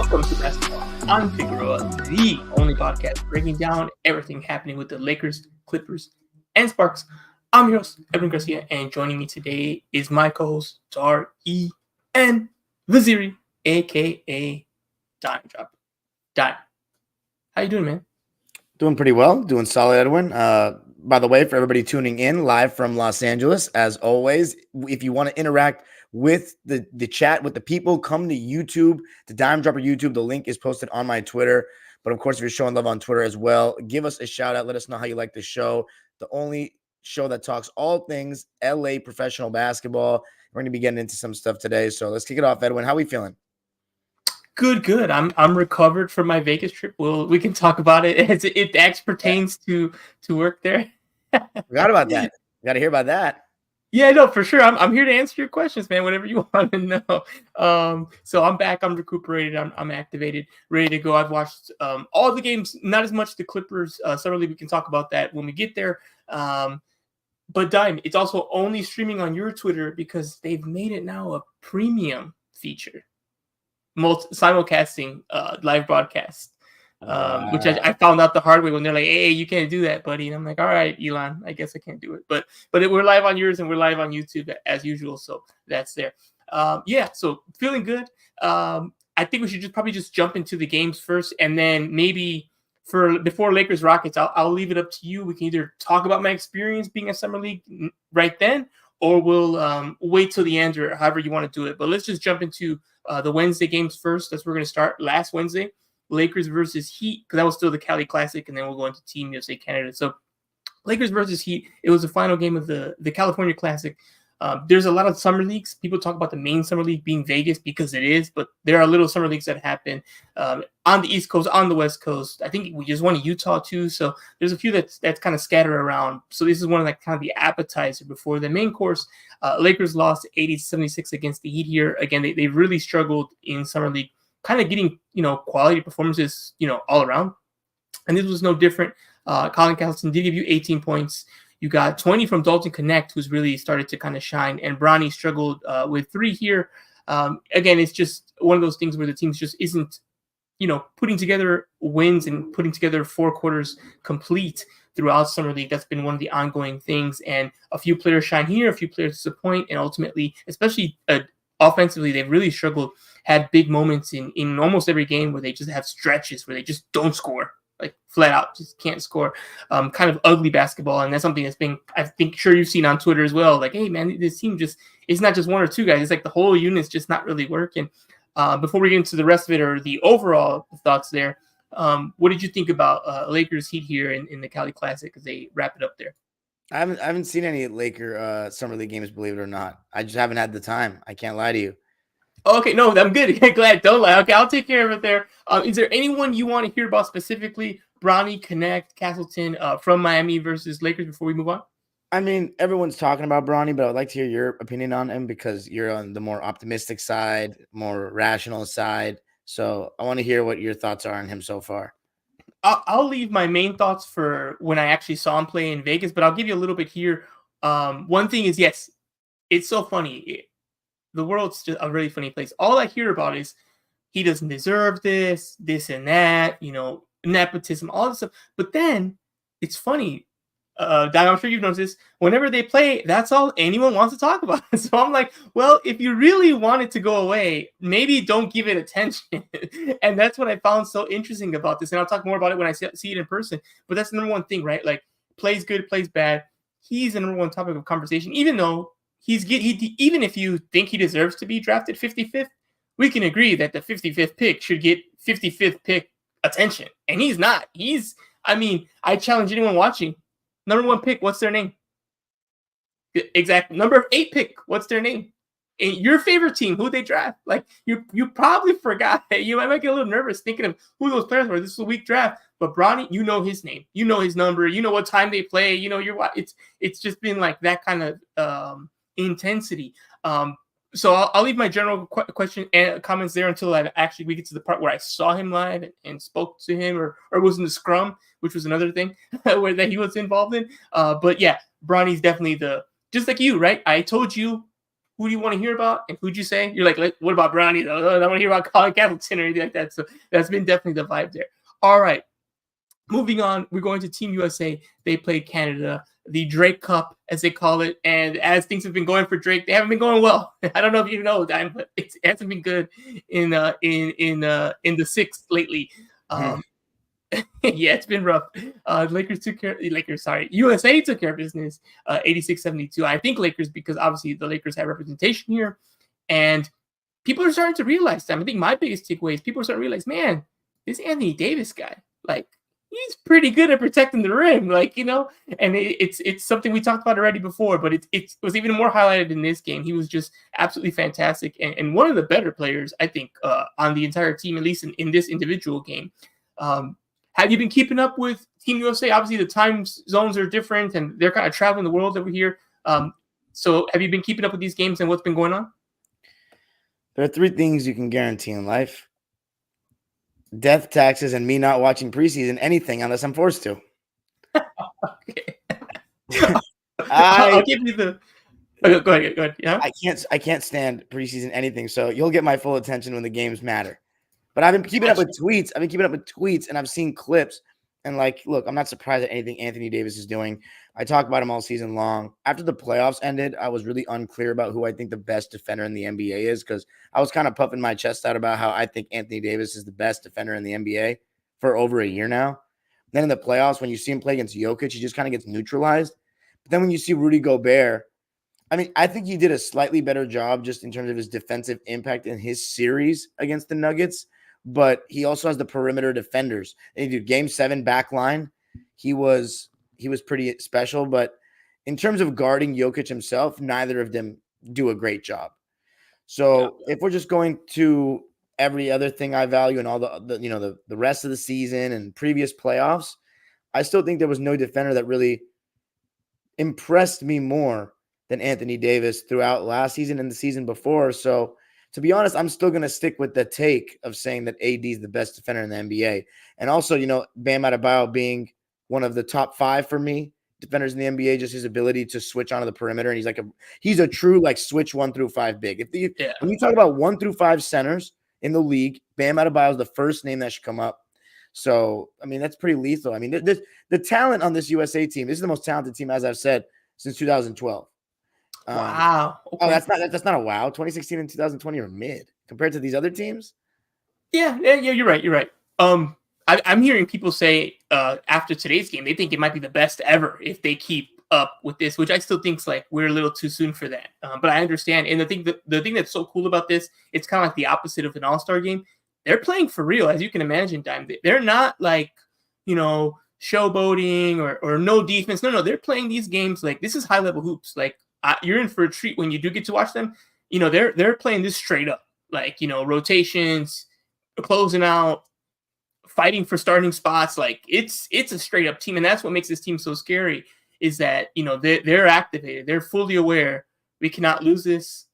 Welcome to Basketball. I'm Figueroa, the only podcast breaking down everything happening with the Lakers, Clippers, and Sparks. I'm your host, Edwins Garcia, and joining me today is my co-host, Dar-E-N Vaziri, a.k.a. Dime Drop. Dime, how you doing, man? Doing pretty well. Doing solid, Edwin. By the way, for everybody tuning in live from Los Angeles, as always, if you want to interact with the chat, with the people, come to YouTube, the Dime Dropper YouTube. The link is posted on my Twitter. But of course, if you're showing love on Twitter as well, give us a shout out. Let us know how you like the show. The only show that talks all things LA professional basketball. We're going to be getting into some stuff today. So let's kick it off, Edwin. How are we feeling? Good. I'm recovered from my Vegas trip. We can talk about it as it pertains to work there. Forgot about that. Got to hear about that. Yeah, no, for sure. I'm here to answer your questions, man. Whatever you want to know. So I'm back. I'm recuperated. I'm activated, ready to go. I've watched all the games. Not as much the Clippers summer league. We can talk about that when we get there. But Dime, it's also only streaming on your Twitter because they've made it now a premium feature. Simulcasting live broadcast, which I found out the hard way when they're like, "Hey, you can't do that, buddy." And I'm like, "All right, Elon, I guess I can't do it." But we're live on yours and we're live on YouTube as usual, so that's there. So feeling good. I think we should probably just jump into the games first, and then maybe before Lakers Rockets, I'll leave it up to you. We can either talk about my experience being a summer league right then, or we'll wait till the end, or however you want to do it. But let's just jump into the Wednesday games first. That's where we're going to start. Last Wednesday, Lakers versus Heat, because that was still the Cali Classic, and then we'll go into Team USA Canada. So Lakers versus Heat, it was the final game of the California Classic. There's a lot of summer leagues. People talk about the main summer league being Vegas because it is, but there are little summer leagues that happen on the East Coast, on the West Coast. I think we just won in Utah too. So there's a few that's kind of scattered around. So this is one of kind of the appetizer before the main course. Lakers lost 80-76 against the Heat here. Again, they really struggled in summer league, kind of getting quality performances all around. And this was no different. Colin Castleton did give you 18 points. You got 20 from Dalton Connect, who's really started to kind of shine. And Bronny struggled with 3 here. Again, it's just one of those things where the team just isn't, putting together wins and putting together 4 quarters complete throughout Summer League. That's been one of the ongoing things. And a few players shine here, a few players disappoint. And ultimately, especially offensively, they've really struggled, had big moments in almost every game where they just have stretches where they just don't score. Like flat out, just can't score. Kind of ugly basketball, and that's something that's been, I think, sure you've seen on Twitter as well. Like, hey man, this team it's not just 1 or 2 guys. It's like the whole unit's just not really working. Before we get into the rest of it or the overall thoughts there, what did you think about Lakers Heat here in the Cali Classic as they wrap it up there? I haven't seen any Laker summer league games, believe it or not. I just haven't had the time. I can't lie to you. Okay, no, I'm good. Glad. Don't lie. Okay, I'll take care of it there. Is there anyone you want to hear about specifically? Bronny, Connect, Castleton from Miami versus Lakers before we move on? I mean, everyone's talking about Bronny, but I'd like to hear your opinion on him because you're on the more optimistic side, more rational side. So I want to hear what your thoughts are on him so far. I'll leave my main thoughts for when I actually saw him play in Vegas, but I'll give you a little bit here. One thing is, yes, it's so funny. The world's just a really funny place. All I hear about is he doesn't deserve this and that, nepotism, all this stuff. But then it's funny. I'm sure you've noticed this. Whenever they play, that's all anyone wants to talk about. So I'm like, well, if you really want it to go away, maybe don't give it attention. And that's what I found so interesting about this. And I'll talk more about it when I see it in person. But that's the number one thing, right? Like, plays good, plays bad. He's the number one topic of conversation, even though even if you think he deserves to be drafted 55th, we can agree that the 55th pick should get 55th pick attention. And he's not. I challenge anyone watching. Number 1 pick, what's their name? Exactly. Number 8 pick, what's their name? And your favorite team, who they draft? Like, you probably forgot. You might get a little nervous thinking of who those players were. This is a weak draft. But Bronny, you know his name. You know his number. You know what time they play. It's just been like that kind of intensity. So I'll leave my general question and comments there until we get to the part where I saw him live and spoke to him or was in the scrum, which was another thing where that he was involved in. But yeah, Bronny's definitely just like you, right? I told you who do you want to hear about? And who'd you say? You're like, what about Brownie though? I don't want to hear about Colin Castleton or anything like that. So that's been definitely the vibe there. All right. Moving on, we're going to Team USA. They played Canada, the Drake Cup, as they call it. And as things have been going for Drake, they haven't been going well. I don't know if you know, Dime, but it hasn't been good in the sixth lately. Yeah, it's been rough. USA took care of business, 86-72. I think Lakers, because obviously the Lakers have representation here, and people are starting to realize that. I think my biggest takeaway is people are starting to realize, man, this Anthony Davis guy, like, he's pretty good at protecting the rim, like, and it's something we talked about already before, but it was even more highlighted in this game. He was just absolutely fantastic and one of the better players, I think, on the entire team, at least in this individual game. Have you been keeping up with Team USA? Obviously, the time zones are different, and they're kind of traveling the world over here. So have you been keeping up with these games and what's been going on? There are 3 things you can guarantee in life: death, taxes, and me not watching preseason anything unless I'm forced to. Okay. I'll give you the... Go ahead. Yeah. I can't stand preseason anything, so you'll get my full attention when the games matter. But I've been keeping up with tweets. And I've seen clips. And, like, look, I'm not surprised at anything Anthony Davis is doing. I talk about him all season long. After the playoffs ended, I was really unclear about who I think the best defender in the NBA is, because I was kind of puffing my chest out about how I think Anthony Davis is the best defender in the NBA for over a year now. Then in the playoffs, when you see him play against Jokic, he just kind of gets neutralized. But then when you see Rudy Gobert, I mean, I think he did a slightly better job just in terms of his defensive impact in his series against the Nuggets. But he also has the perimeter defenders. And dude, game 7 back line, he was pretty special. But in terms of guarding Jokic himself, neither of them do a great job. So if we're just going to every other thing I value and all the rest of the season and previous playoffs, I still think there was no defender that really impressed me more than Anthony Davis throughout last season and the season before. So to be honest, I'm still going to stick with the take of saying that AD is the best defender in the NBA. And also, Bam Adebayo being one of the top 5 for me defenders in the NBA, just his ability to switch onto the perimeter. And he's a true, like, switch 1 through 5 big. When you talk about 1 through 5 centers in the league, Bam Adebayo is the first name that should come up. So, I mean, that's pretty lethal. I mean, the talent on this USA team, this is the most talented team, as I've said, since 2012. Wow. Okay. Oh, that's not a wow. 2016 and 2020 are mid compared to these other teams. Yeah, you're right. I'm hearing people say after today's game, they think it might be the best ever if they keep up with this, which I still think's like we're a little too soon for that. But I understand. And the thing that's so cool about this, it's kind of like the opposite of an all-star game. They're playing for real, as you can imagine, Dime. They're not like, showboating or no defense. No, they're playing these games like this is high-level hoops. Like, you're in for a treat when you do get to watch them. They're playing this straight up, like, rotations, closing out, fighting for starting spots. Like, it's a straight up team. And that's what makes this team so scary, is that, they're activated. They're fully aware. We cannot lose this.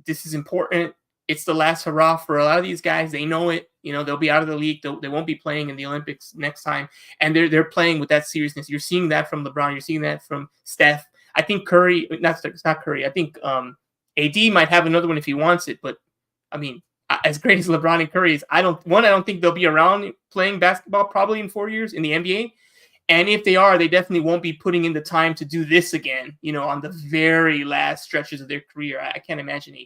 This is important. It's the last hurrah for a lot of these guys. They know it. They'll be out of the league. They won't be playing in the Olympics next time. And they're playing with that seriousness. You're seeing that from LeBron. You're seeing that from Steph. I think Curry, it's not Curry. I think AD might have another one if he wants it. But, I mean, as great as LeBron and Curry is, I don't think they'll be around playing basketball probably in 4 years in the NBA. And if they are, they definitely won't be putting in the time to do this again, on the very last stretches of their career. I can't imagine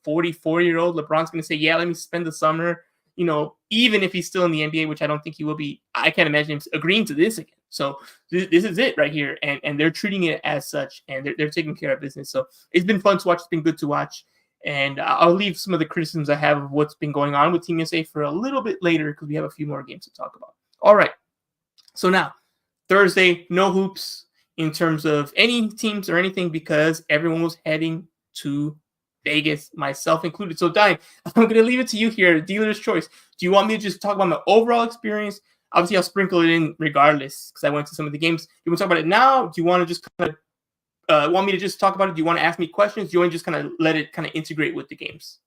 44-year-old LeBron's going to say, yeah, let me spend the summer, even if he's still in the NBA, which I don't think he will be. I can't imagine him agreeing to this again. So this is it right here. And they're treating it as such, and they're taking care of business. So it's been fun to watch. It's been good to watch. And I'll leave some of the criticisms I have of what's been going on with Team USA for a little bit later, because we have a few more games to talk about. All right. So now, Thursday, no hoops in terms of any teams or anything, because everyone was heading to Vegas, myself included. So, Dime, I'm going to leave it to you here, dealer's choice. Do you want me to just talk about my overall experience? Obviously, I'll sprinkle it in regardless, because I went to some of the games. Do you want to talk about it now? Do you want to just kind of want me to just talk about it? Do you want to ask me questions? Do you want to just kind of let it kind of integrate with the games?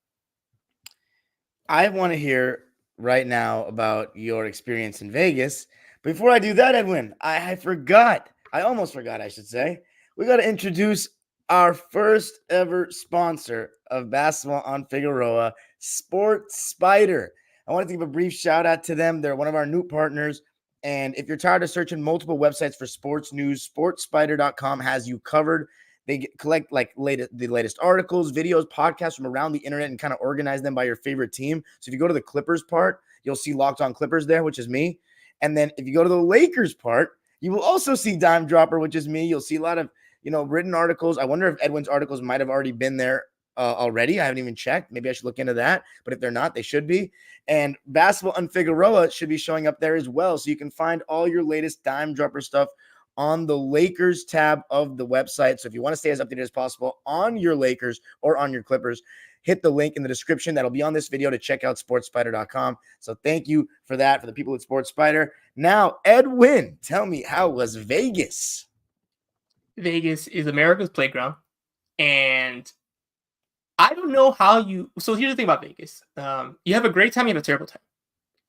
I want to hear right now about your experience in Vegas. Before I do that, Edwin, I forgot. I almost forgot, I should say. We got to introduce our first ever sponsor of Basketball on Figueroa, Sports Spider. I wanted to give a brief shout out to them. They're one of our new partners. And if you're tired of searching multiple websites for sports news, sportspider.com has you covered. They collect like the latest articles, videos, podcasts from around the internet and kind of organize them by your favorite team. So if you go to the Clippers part, you'll see Locked On Clippers there, which is me. And then if you go to the Lakers part, you will also see Dime Dropper, which is me. You'll see a lot of written articles. I wonder if Edwin's articles might have already been there already. I haven't even checked. Maybe I should look into that. But if they're not, they should be. And Basketball on Figueroa should be showing up there as well. So you can find all your latest Dime Dropper stuff on the Lakers tab of the website. So if you want to stay as updated as possible on your Lakers or on your Clippers, hit the link in the description that'll be on this video to check out sportspider.com. So thank you for that, for the people at Sports Spider. Now, Edwin, tell me, how was Vegas? Vegas is America's playground, and I don't know how you. So here's the thing about Vegas: you have a great time, you have a terrible time,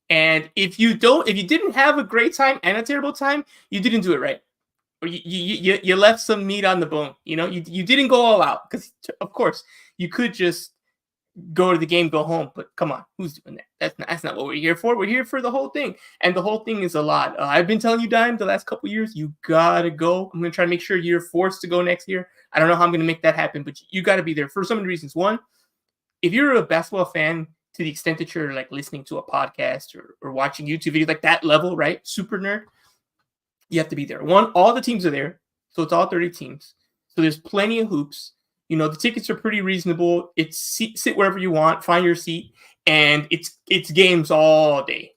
and if you didn't have a great time and a terrible time, you didn't do it right, or you left some meat on the bone. You didn't go all out, because of course you could just go to the game, go home. But come on, who's doing that? That's not what we're here for. We're here for the whole thing, and the whole thing is a lot. I've been telling you, Dime, the last couple years, you gotta go. I'm gonna try to make sure you're forced to go next year. I don't know how I'm gonna make that happen, but you got to be there for so many reasons. One, if you're a basketball fan to the extent that you're like listening to a podcast or watching YouTube videos, like that level, right? Super nerd, you have to be there. One, all the teams are there, so it's all 30 teams. So there's plenty of hoops. The tickets are pretty reasonable. It's sit wherever you want, find your seat, and it's games all day.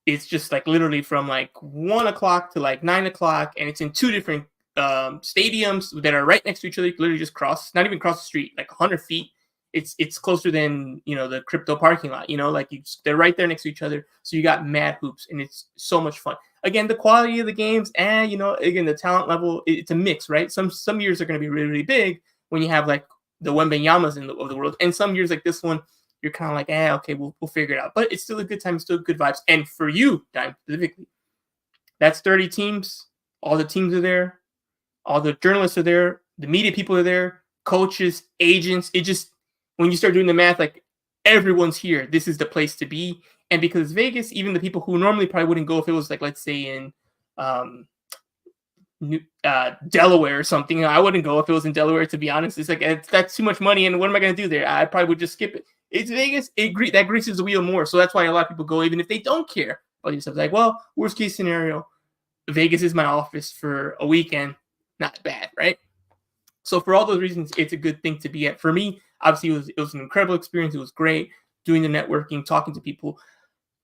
It's just like literally from like 1 o'clock to like 9 o'clock, and it's in two different stadiums that are right next to each other. You can literally just not even cross the street, like 100 feet. It's closer than the crypto parking lot. They're right there next to each other. So you got mad hoops, and it's so much fun. Again, the quality of the games, and again, the talent level, it's a mix, right? Some years are going to be really, really big when you have like the Wembanyamas of the world, and some years like this one, you're kind of like, okay, we'll figure it out. But it's still a good time, it's still good vibes. And for you, Dime, specifically, that's 30 teams. All the teams are there. All the journalists are there. The media people are there. Coaches, agents. It just, when you start doing the math, like everyone's here. This is the place to be. And because Vegas, even the people who normally probably wouldn't go if it was like, let's say in Delaware or something. I wouldn't go if it was in Delaware, to be honest. It's like, that's too much money, and what am I going to do there? I probably would just skip it. It's Vegas. That greases the wheel more. So that's why a lot of people go, even if they don't care about yourself. Like, well, worst case scenario, Vegas is my office for a weekend. Not bad, right? So for all those reasons, it's a good thing to be at. For me, obviously, it was an incredible experience. It was great doing the networking, talking to people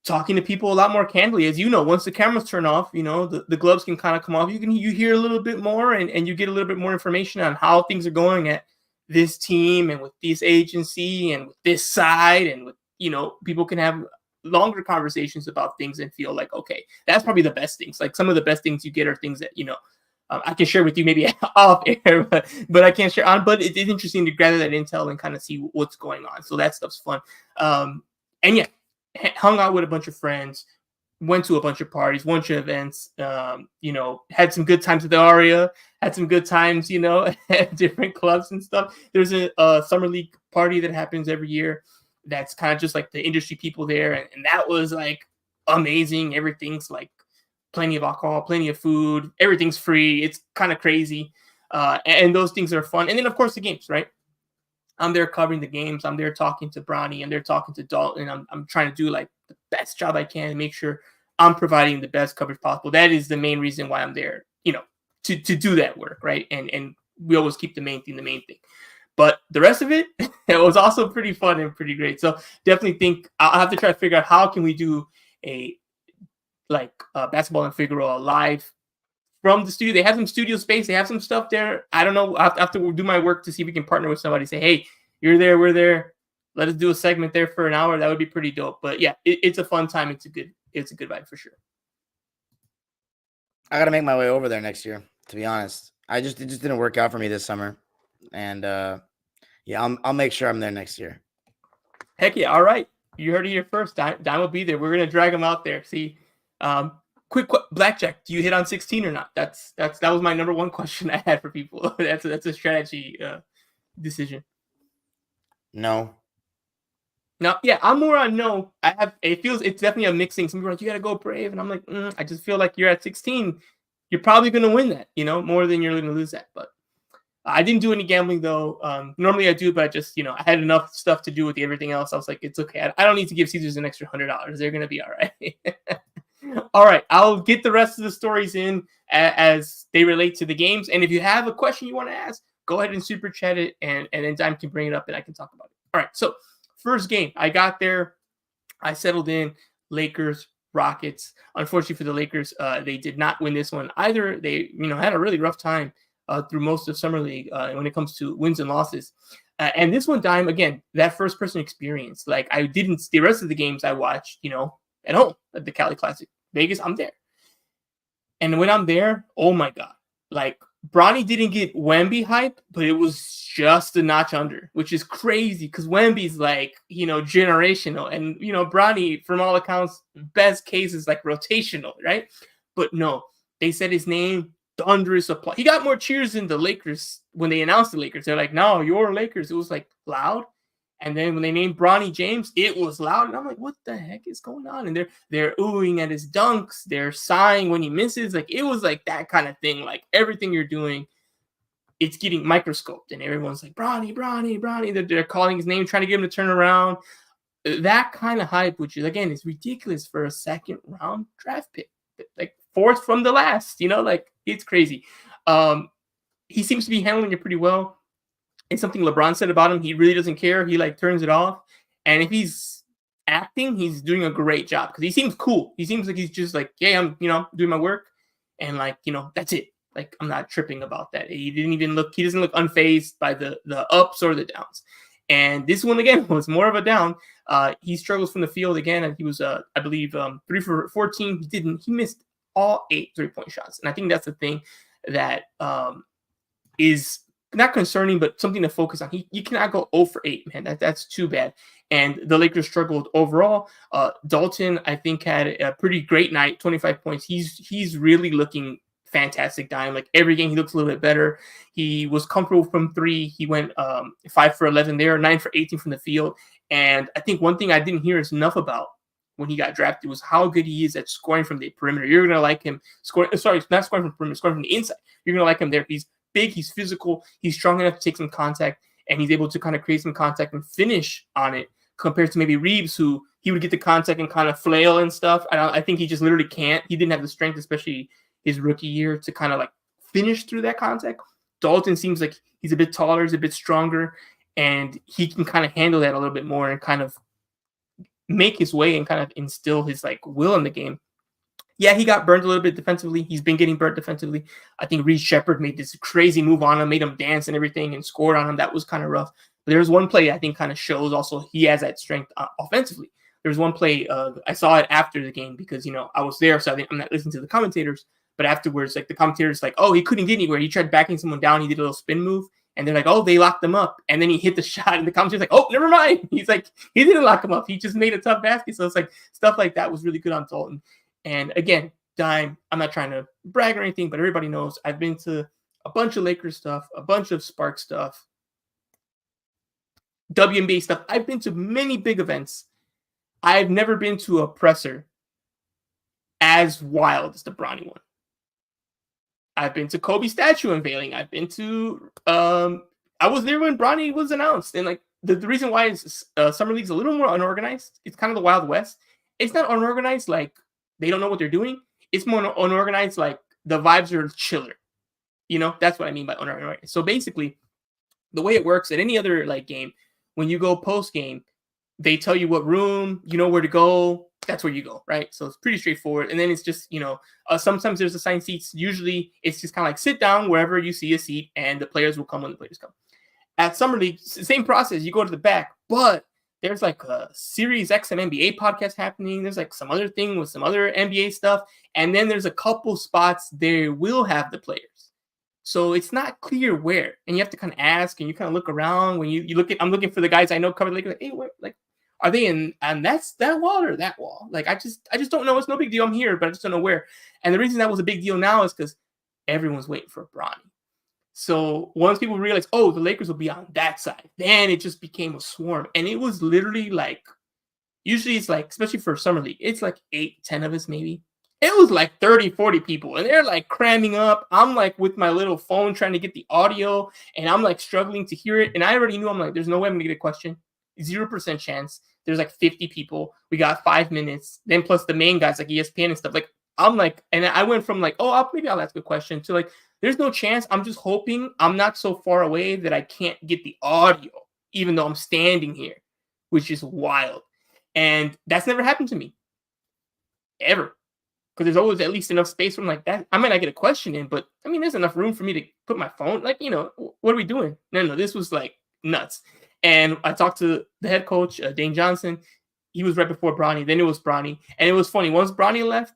a lot more candidly. As once the cameras turn off, the gloves can kind of come off. You hear a little bit more, and you get a little bit more information on how things are going at this team and with this agency and with this side, and with people can have longer conversations about things and feel like, okay, that's probably the best things. Like some of the best things you get are things that I can share with you maybe off air, but I can't share on. But it's interesting to gather that intel and kind of see what's going on. So that stuff's fun. And yeah, hung out with a bunch of friends, went to a bunch of parties, bunch of events, had some good times at the Aria, had some good times, at different clubs and stuff. There's a summer league party that happens every year. That's kind of just like the industry people there. And that was like amazing. Everything's like plenty of alcohol, plenty of food, everything's free. It's kind of crazy. And those things are fun. And then of course the games, right? I'm there covering the games. I'm there talking to Bronny. I'm there talking to Dalton. I'm trying to do like the best job I can to make sure I'm providing the best coverage possible. That is the main reason why I'm there, to do that work, right? And we always keep the main thing. But the rest of it, it was also pretty fun and pretty great. So definitely think I'll have to try to figure out how can we do a Basketball in Figueroa live from the studio. They have some studio space. They have some stuff there. I don't know. I have to do my work to see if we can partner with somebody. Say, hey, you're there, we're there. Let us do a segment there for an hour. That would be pretty dope. But yeah, it's a fun time. It's a good vibe for sure. I got to make my way over there next year, to be honest. It just didn't work out for me this summer. And yeah, I'll make sure I'm there next year. Heck yeah. All right. You heard it here first. Dime will be there. We're going to drag him out there. See, quick blackjack. Do you hit on 16 or not? That was my number one question I had for people. that's a strategy decision. No. No, yeah, I'm more on no. It's definitely a mixing. Some people are like, you gotta go brave, and I'm like, I just feel like you're at 16. You're probably gonna win that, more than you're gonna lose that. But I didn't do any gambling though. Normally I do, but I just, I had enough stuff to do with everything else. I was like, it's okay. I don't need to give Caesars an extra $100. They're gonna be all right. All right, I'll get the rest of the stories in as they relate to the games. And if you have a question you want to ask, go ahead and super chat it, and then Dime can bring it up and I can talk about it. All right, so first game, I got there, I settled in. Lakers, Rockets. Unfortunately for the Lakers, they did not win this one either. They, had a really rough time through most of Summer League when it comes to wins and losses. And this one, Dime, again, that first person experience. Like I didn't, the rest of the games I watched, at home at the Cali Classic. Vegas, I'm there. And when I'm there, oh my God, like Bronny didn't get Wemby hype, but it was just a notch under, which is crazy because Wemby's like, generational. And, Bronny, from all accounts, best case is like rotational, right? But no, they said his name, thunderous applause. He got more cheers than the Lakers when they announced the Lakers. They're like, no, you're Lakers. It was like loud. And then when they named Bronny James, it was loud. And I'm like, what the heck is going on? And they're oohing at his dunks. They're sighing when he misses. Like, it was like that kind of thing. Like, everything you're doing, it's getting microscoped. And everyone's like, Bronny, Bronny, Bronny. They're calling his name, trying to get him to turn around. That kind of hype, which is, again, is ridiculous for a second round draft pick. Like, fourth from the last, like, it's crazy. He seems to be handling it pretty well. It's something LeBron said about him. He really doesn't care. He like turns it off. And if he's acting, he's doing a great job because he seems cool. He seems like he's just like, yeah, I'm, doing my work. And like, that's it. Like, I'm not tripping about that. He doesn't look unfazed by the ups or the downs. And this one, again, was more of a down. He struggles from the field again. And he was, I believe, 3 for 14. He missed all 8 3-point shots. And I think that's the thing that is not concerning, but something to focus on. You cannot go 0 for 8, man. That's too bad. And the Lakers struggled overall. Dalton, I think, had a pretty great night, 25 points. He's really looking fantastic, Dime. Like every game, he looks a little bit better. He was comfortable from 3. He went 5 for 11 there, 9 for 18 from the field. And I think one thing I didn't hear is enough about when he got drafted was how good he is at scoring from the perimeter. You're going to like him not scoring from the perimeter, scoring from the inside. You're going to like him there. He's big, he's physical, he's strong enough to take some contact, and he's able to kind of create some contact and finish on it compared to maybe Reeves, who he would get the contact and kind of flail and stuff. I think he just literally can't. He didn't have the strength, especially his rookie year, to kind of like finish through that contact. Dalton seems like he's a bit taller, he's a bit stronger, and he can kind of handle that a little bit more and kind of make his way and kind of instill his like will in the game. Yeah, he got burned a little bit defensively. He's been getting burnt defensively. I think Reed Shepherd made this crazy move on him, made him dance and everything, and scored on him. That was kind of rough. But there's one play I think kind of shows also he has that strength offensively. There's one play I saw it after the game because I was there, so I think I'm not listening to the commentators. But afterwards, like the commentators, like, oh, he couldn't get anywhere. He tried backing someone down. He did a little spin move, and they're like, oh, they locked him up. And then he hit the shot, and the commentator's like, oh, never mind. He's like, he didn't lock him up. He just made a tough basket. So it's like stuff like that was really good on Dalton. And again, Dime, I'm not trying to brag or anything, but everybody knows I've been to a bunch of Lakers stuff, a bunch of Spark stuff, WNBA stuff. I've been to many big events. I've never been to a presser as wild as the Bronny one. I've been to Kobe statue unveiling. I've been to I was there when Bronny was announced. And like the reason why is Summer League's a little more unorganized. It's kind of the Wild West. It's not unorganized like they don't know what they're doing. It's more unorganized, like the vibes are chiller. That's what I mean by unorganized. So basically, the way it works at any other like game, when you go post game, they tell you what room, where to go. That's where you go, right? So it's pretty straightforward. And then it's just, sometimes there's assigned seats. Usually it's just kind of like sit down wherever you see a seat, and the players will come when the players come. At Summer League, same process. You go to the back, but there's like a Series X and NBA podcast happening. There's like some other thing with some other NBA stuff. And then there's a couple spots they will have the players. So it's not clear where. And you have to kind of ask and you kind of look around. When you look at, I'm looking for the guys I know covered the Lakers. Like, hey, where, like, Are they in and that's that wall or that wall? Like I just don't know. It's no big deal. I'm here, but I just don't know where. And the reason that was a big deal now is because everyone's waiting for Bronny. So once people realized, oh, the Lakers will be on that side, then it just became a swarm. And it was literally like, usually it's like, especially for Summer League, it's like 8, 10 of us maybe. It was like 30, 40 people. And they're like cramming up. I'm like with my little phone trying to get the audio. And I'm like struggling to hear it. And I already knew, I'm like, there's no way I'm going to get a question. 0% chance. There's like 50 people. We got 5 minutes. Then plus the main guys like ESPN and stuff. Like, I'm like, and I went from like, oh, maybe I'll ask a question to like, there's no chance. I'm just hoping I'm not so far away that I can't get the audio, even though I'm standing here, which is wild. And that's never happened to me. Ever. Because there's always at least enough space for like that. I might not get a question in, but I mean, there's enough room for me to put my phone. Like, you know, what are we doing? No, this was like nuts. And I talked to the head coach, Dane Johnson. He was right before Bronny. Then it was Bronny. And it was funny. Once Bronny left,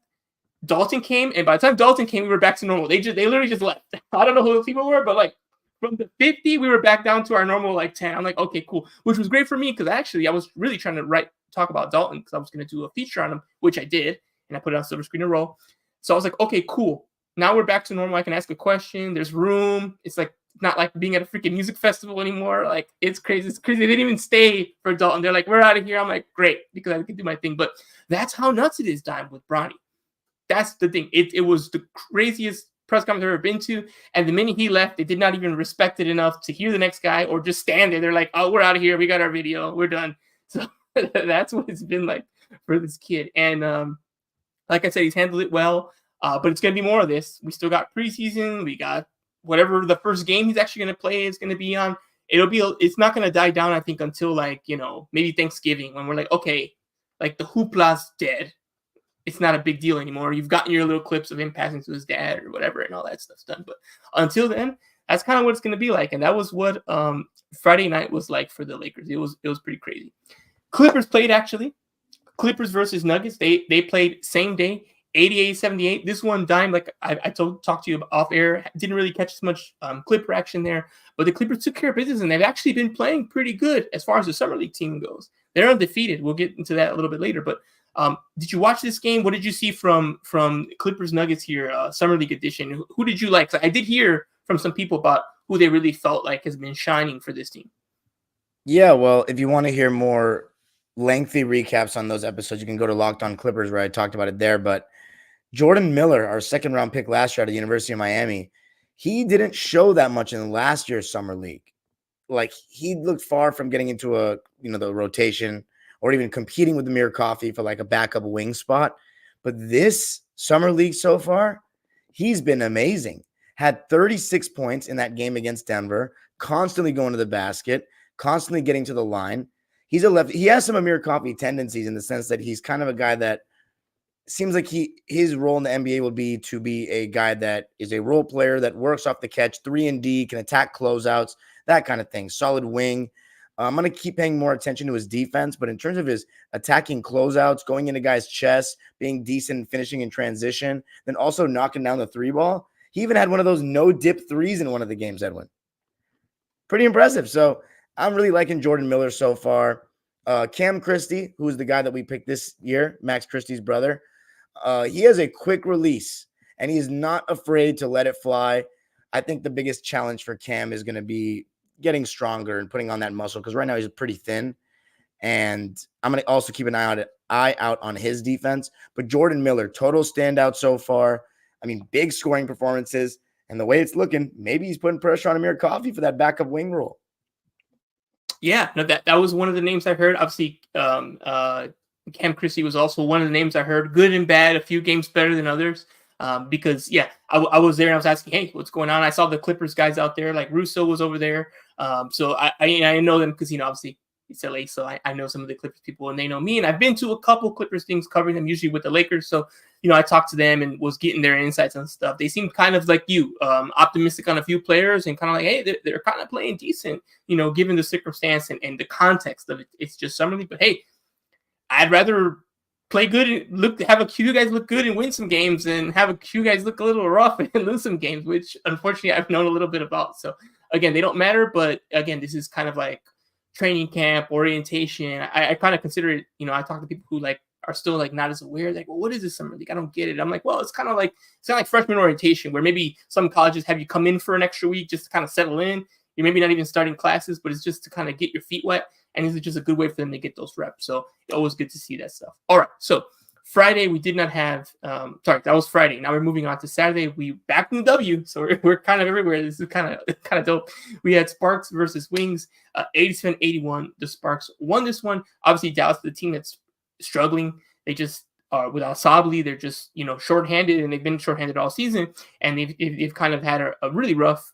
Dalton came, and by the time Dalton came, we were back to normal. They literally just left. I don't know who the people were, but like from the 50, we were back down to our normal like 10. I'm like, okay, cool, which was great for me because I was really trying to talk about Dalton because I was going to do a feature on him, which I did, and I put it on Silver Screen and Roll. So I was like, okay, cool. Now we're back to normal. I can ask a question. There's room. It's like not like being at a freaking music festival anymore. Like it's crazy. It's crazy. They didn't even stay for Dalton. They're like, we're out of here. I'm like, great, because I can do my thing. But that's how nuts it is, Dime, with Bronny. That's the thing. It was the craziest press conference I've ever been to. And the minute he left, they did not even respect it enough to hear the next guy or just stand there. They're like, oh, we're out of here. We got our video. We're done. So that's what it's been like for this kid. And like I said, he's handled it well. But it's going to be more of this. We still got preseason. We got whatever the first game he's actually going to play is going to be on. It's not going to die down, I think, until like, you know, maybe Thanksgiving when we're like, okay, like the hoopla's dead. It's not a big deal anymore. You've gotten your little clips of him passing to his dad or whatever, and all that stuff's done. But until then, that's kind of what it's going to be like. And that was what Friday night was like for the Lakers. It was pretty crazy. Clippers played, actually. Clippers versus Nuggets. They played same day, 88-78. This one, Dime, like I talked to you off air, didn't really catch as much Clipper action there. But the Clippers took care of business, and they've actually been playing pretty good as far as the Summer League team goes. They're undefeated. We'll get into that a little bit later. But did you watch this game? What did you see from Clippers Nuggets here, Summer League edition? Who did you like? So I did hear from some people about who they really felt like has been shining for this team. Yeah, well, if you want to hear more lengthy recaps on those episodes, you can go to Locked On Clippers where I talked about it there. But Jordan Miller, our second-round pick last year out of the University of Miami, he didn't show that much in last year's Summer League. Like, he looked far from getting into the rotation or even competing with Amir Coffey for like a backup wing spot. But this Summer League so far, he's been amazing. Had 36 points in that game against Denver, constantly going to the basket, constantly getting to the line. He has some Amir Coffey tendencies in the sense that he's kind of a guy that seems like his role in the NBA would be to be a guy that is a role player that works off the catch, 3-and-D, can attack closeouts, that kind of thing. Solid wing. I'm going to keep paying more attention to his defense, but in terms of his attacking closeouts, going into guys' chests, being decent, finishing in transition, then also knocking down the three ball. He even had one of those no-dip threes in one of the games, Edwin. Pretty impressive. So I'm really liking Jordan Miller so far. Cam Christie, who's the guy that we picked this year, Max Christie's brother, he has a quick release, and he's not afraid to let it fly. I think the biggest challenge for Cam is going to be getting stronger and putting on that muscle because right now he's pretty thin. And I'm going to also keep an eye out on his defense. But Jordan Miller, total standout so far. I mean, big scoring performances. And the way it's looking, maybe he's putting pressure on Amir Coffey for that backup wing role. Yeah, no, that was one of the names I heard. Obviously, Cam Christie was also one of the names I heard. Good and bad, a few games better than others. Because, yeah, I was there and I was asking, hey, what's going on? I saw the Clippers guys out there, like Russo was over there. So I know them because, obviously it's LA, so I know some of the Clippers people and they know me. And I've been to a couple Clippers things covering them, usually with the Lakers. So, I talked to them and was getting their insights on stuff. They seemed kind of like you, optimistic on a few players and kind of like, hey, they're kind of playing decent, given the circumstance and the context of it. It's just Summer League, but hey, I'd rather play good and have a few guys look good and win some games and have a few guys look a little rough and lose some games, which unfortunately I've known a little bit about. So again, they don't matter, but again, this is kind of like training camp, orientation. I kind of consider it, I talk to people who like are still like not as aware, like, well, what is this summer league? I don't get it. I'm like, well, it's kind of like freshman orientation, where maybe some colleges have you come in for an extra week just to kind of settle in. You're maybe not even starting classes, but it's just to kind of get your feet wet. And it's just a good way for them to get those reps. So it's always good to see that stuff. All right. So Friday, we did not have, that was Friday. Now we're moving on to Saturday. We back in the W. So we're kind of everywhere. This is kind of dope. We had Sparks versus Wings, 87-81. The Sparks won this one. Obviously, Dallas, the team that's struggling. They just are without Sably. They're just, shorthanded, and they've been shorthanded all season. And they've kind of had a really rough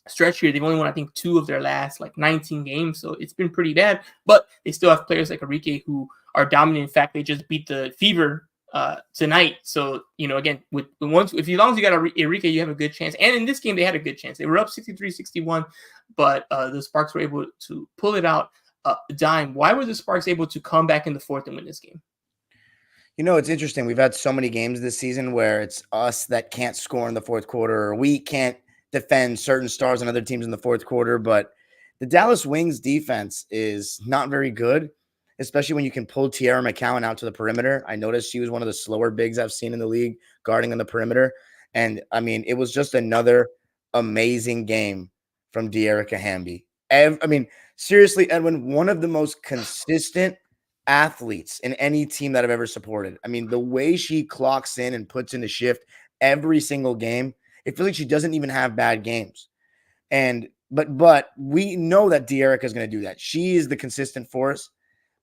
stretch here. They've only won, I think, 2 of their last 19 games, so it's been pretty bad. But they still have players like Enrique who are dominant. In fact, they just beat the Fever tonight. So again, as long as you got Enrique, you have a good chance. And in this game, they had a good chance. They were up 63-61, but the Sparks were able to pull it out. Dime, why were the Sparks able to come back in the fourth and win this game? It's interesting. We've had so many games this season where it's us that can't score in the fourth quarter, or we can't defend certain stars on other teams in the fourth quarter. But the Dallas Wings defense is not very good, especially when you can pull Tierra McCowan out to the perimeter. I noticed she was one of the slower bigs I've seen in the league guarding on the perimeter. And I mean, it was just another amazing game from De'Erica Hamby. Seriously, Edwin, one of the most consistent athletes in any team that I've ever supported. I mean, the way she clocks in and puts in a shift every single game, it feels like she doesn't even have bad games. But we know that De'Erica is going to do that. She is the consistent force.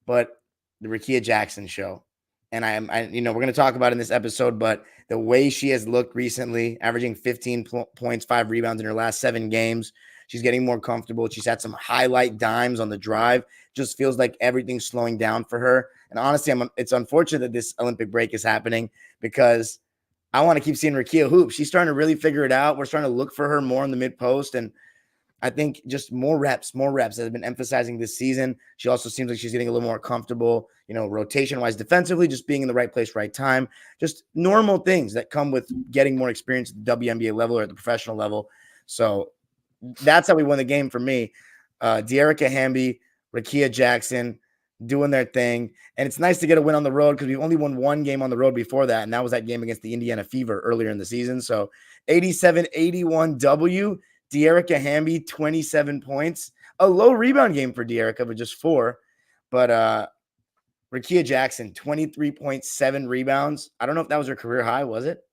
But the Rickea Jackson show, and we're going to talk about it in this episode, but the way she has looked recently, averaging 15 points, 5 rebounds in her last 7 games, she's getting more comfortable. She's had some highlight dimes on the drive. Just feels like everything's slowing down for her. And honestly, it's unfortunate that this Olympic break is happening, because I want to keep seeing Rickea hoop. She's starting to really figure it out. We're starting to look for her more in the mid post, and I think just more reps has been emphasizing this season. She also seems like she's getting a little more comfortable, rotation-wise, defensively, just being in the right place, right time. Just normal things that come with getting more experience at the WNBA level or at the professional level. So that's how we won the game for me. De'Erica Hamby, Rickea Jackson doing their thing. And it's nice to get a win on the road, because we've only won 1 game on the road before that, and that was that game against the Indiana Fever earlier in the season. So 87-81 W. De'Erica Hamby, 27 points. A low rebound game for De'Erica, but just 4. But Rickea Jackson, 23.7 rebounds. I don't know if that was her career high, was it?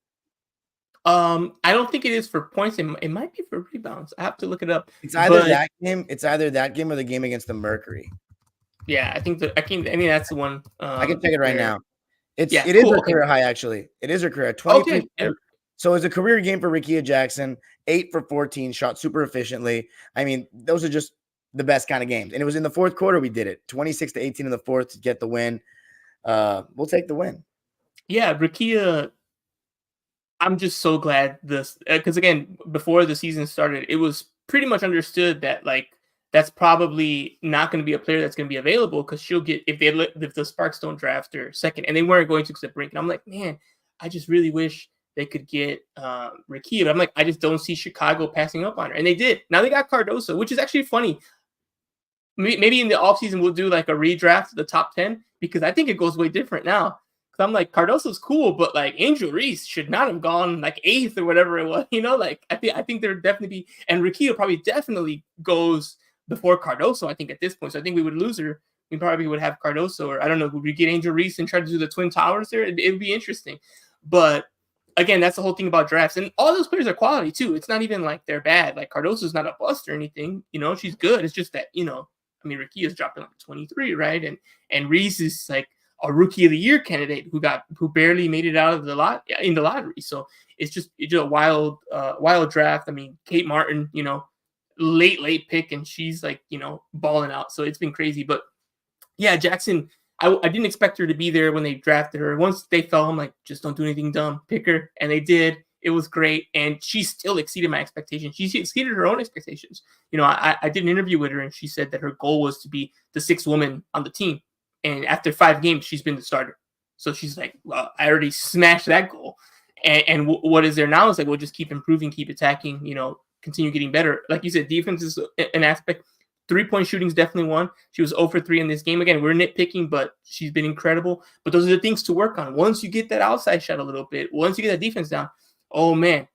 I don't think it is for points. It might be for rebounds. I have to look it up. It's either that game. It's either that game or the game against the Mercury. Yeah, I think that's the one. I can check it right now. It is her career high, actually. It is her career. 23. Okay. So it's a career game for Rickea Jackson, 8 for 14, shot super efficiently. I mean, those are just the best kind of games. And it was in the fourth quarter we did it, 26-18 in the fourth to get the win. We'll take the win. Yeah, Rickea, I'm just so glad this, because again, before the season started, it was pretty much understood that that's probably not going to be a player that's going to be available, because she'll get, if the Sparks don't draft her second, and they weren't going to because of Brink. And I'm like, man, I just really wish they could get Rickea. But I'm like, I just don't see Chicago passing up on her. And they did. Now they got Cardoso, which is actually funny. Maybe in the offseason we'll do a redraft of the top 10, because I think it goes way different now. Because I'm like, Cardoso's cool, but Angel Reese should not have gone 8th or whatever it was. I think there would definitely be, and Rickea probably definitely goes before Cardoso, I think, at this point. So I think we would lose her. We probably would have Cardoso, or I don't know, would we get Angel Reese and try to do the Twin Towers there? It would be interesting. But again, that's the whole thing about drafts. And all those players are quality too. It's not even they're bad. Cardoso's not a bust or anything. She's good. It's just that, Rickea's dropping 23, right? And Reese is a rookie of the year candidate who barely made it out of the lottery. So it's just a wild draft. I mean, Kate Martin, late pick, and she's balling out. So it's been crazy. But yeah, Jackson, I didn't expect her to be there when they drafted her. Once they fell, I'm like, just don't do anything dumb. Pick her. And they did. It was great. And she still exceeded my expectations. She exceeded her own expectations. I did an interview with her, and she said that her goal was to be the 6th woman on the team. And after 5 games, she's been the starter. So she's like, well, I already smashed that goal. And what is there now is we'll just keep improving, keep attacking, continue getting better. Like you said, defense is an aspect. 3-point shooting is definitely one. She was 0 for 3 in this game. Again, we're nitpicking, but she's been incredible. But those are the things to work on. Once you get that outside shot a little bit, once you get that defense down, oh man,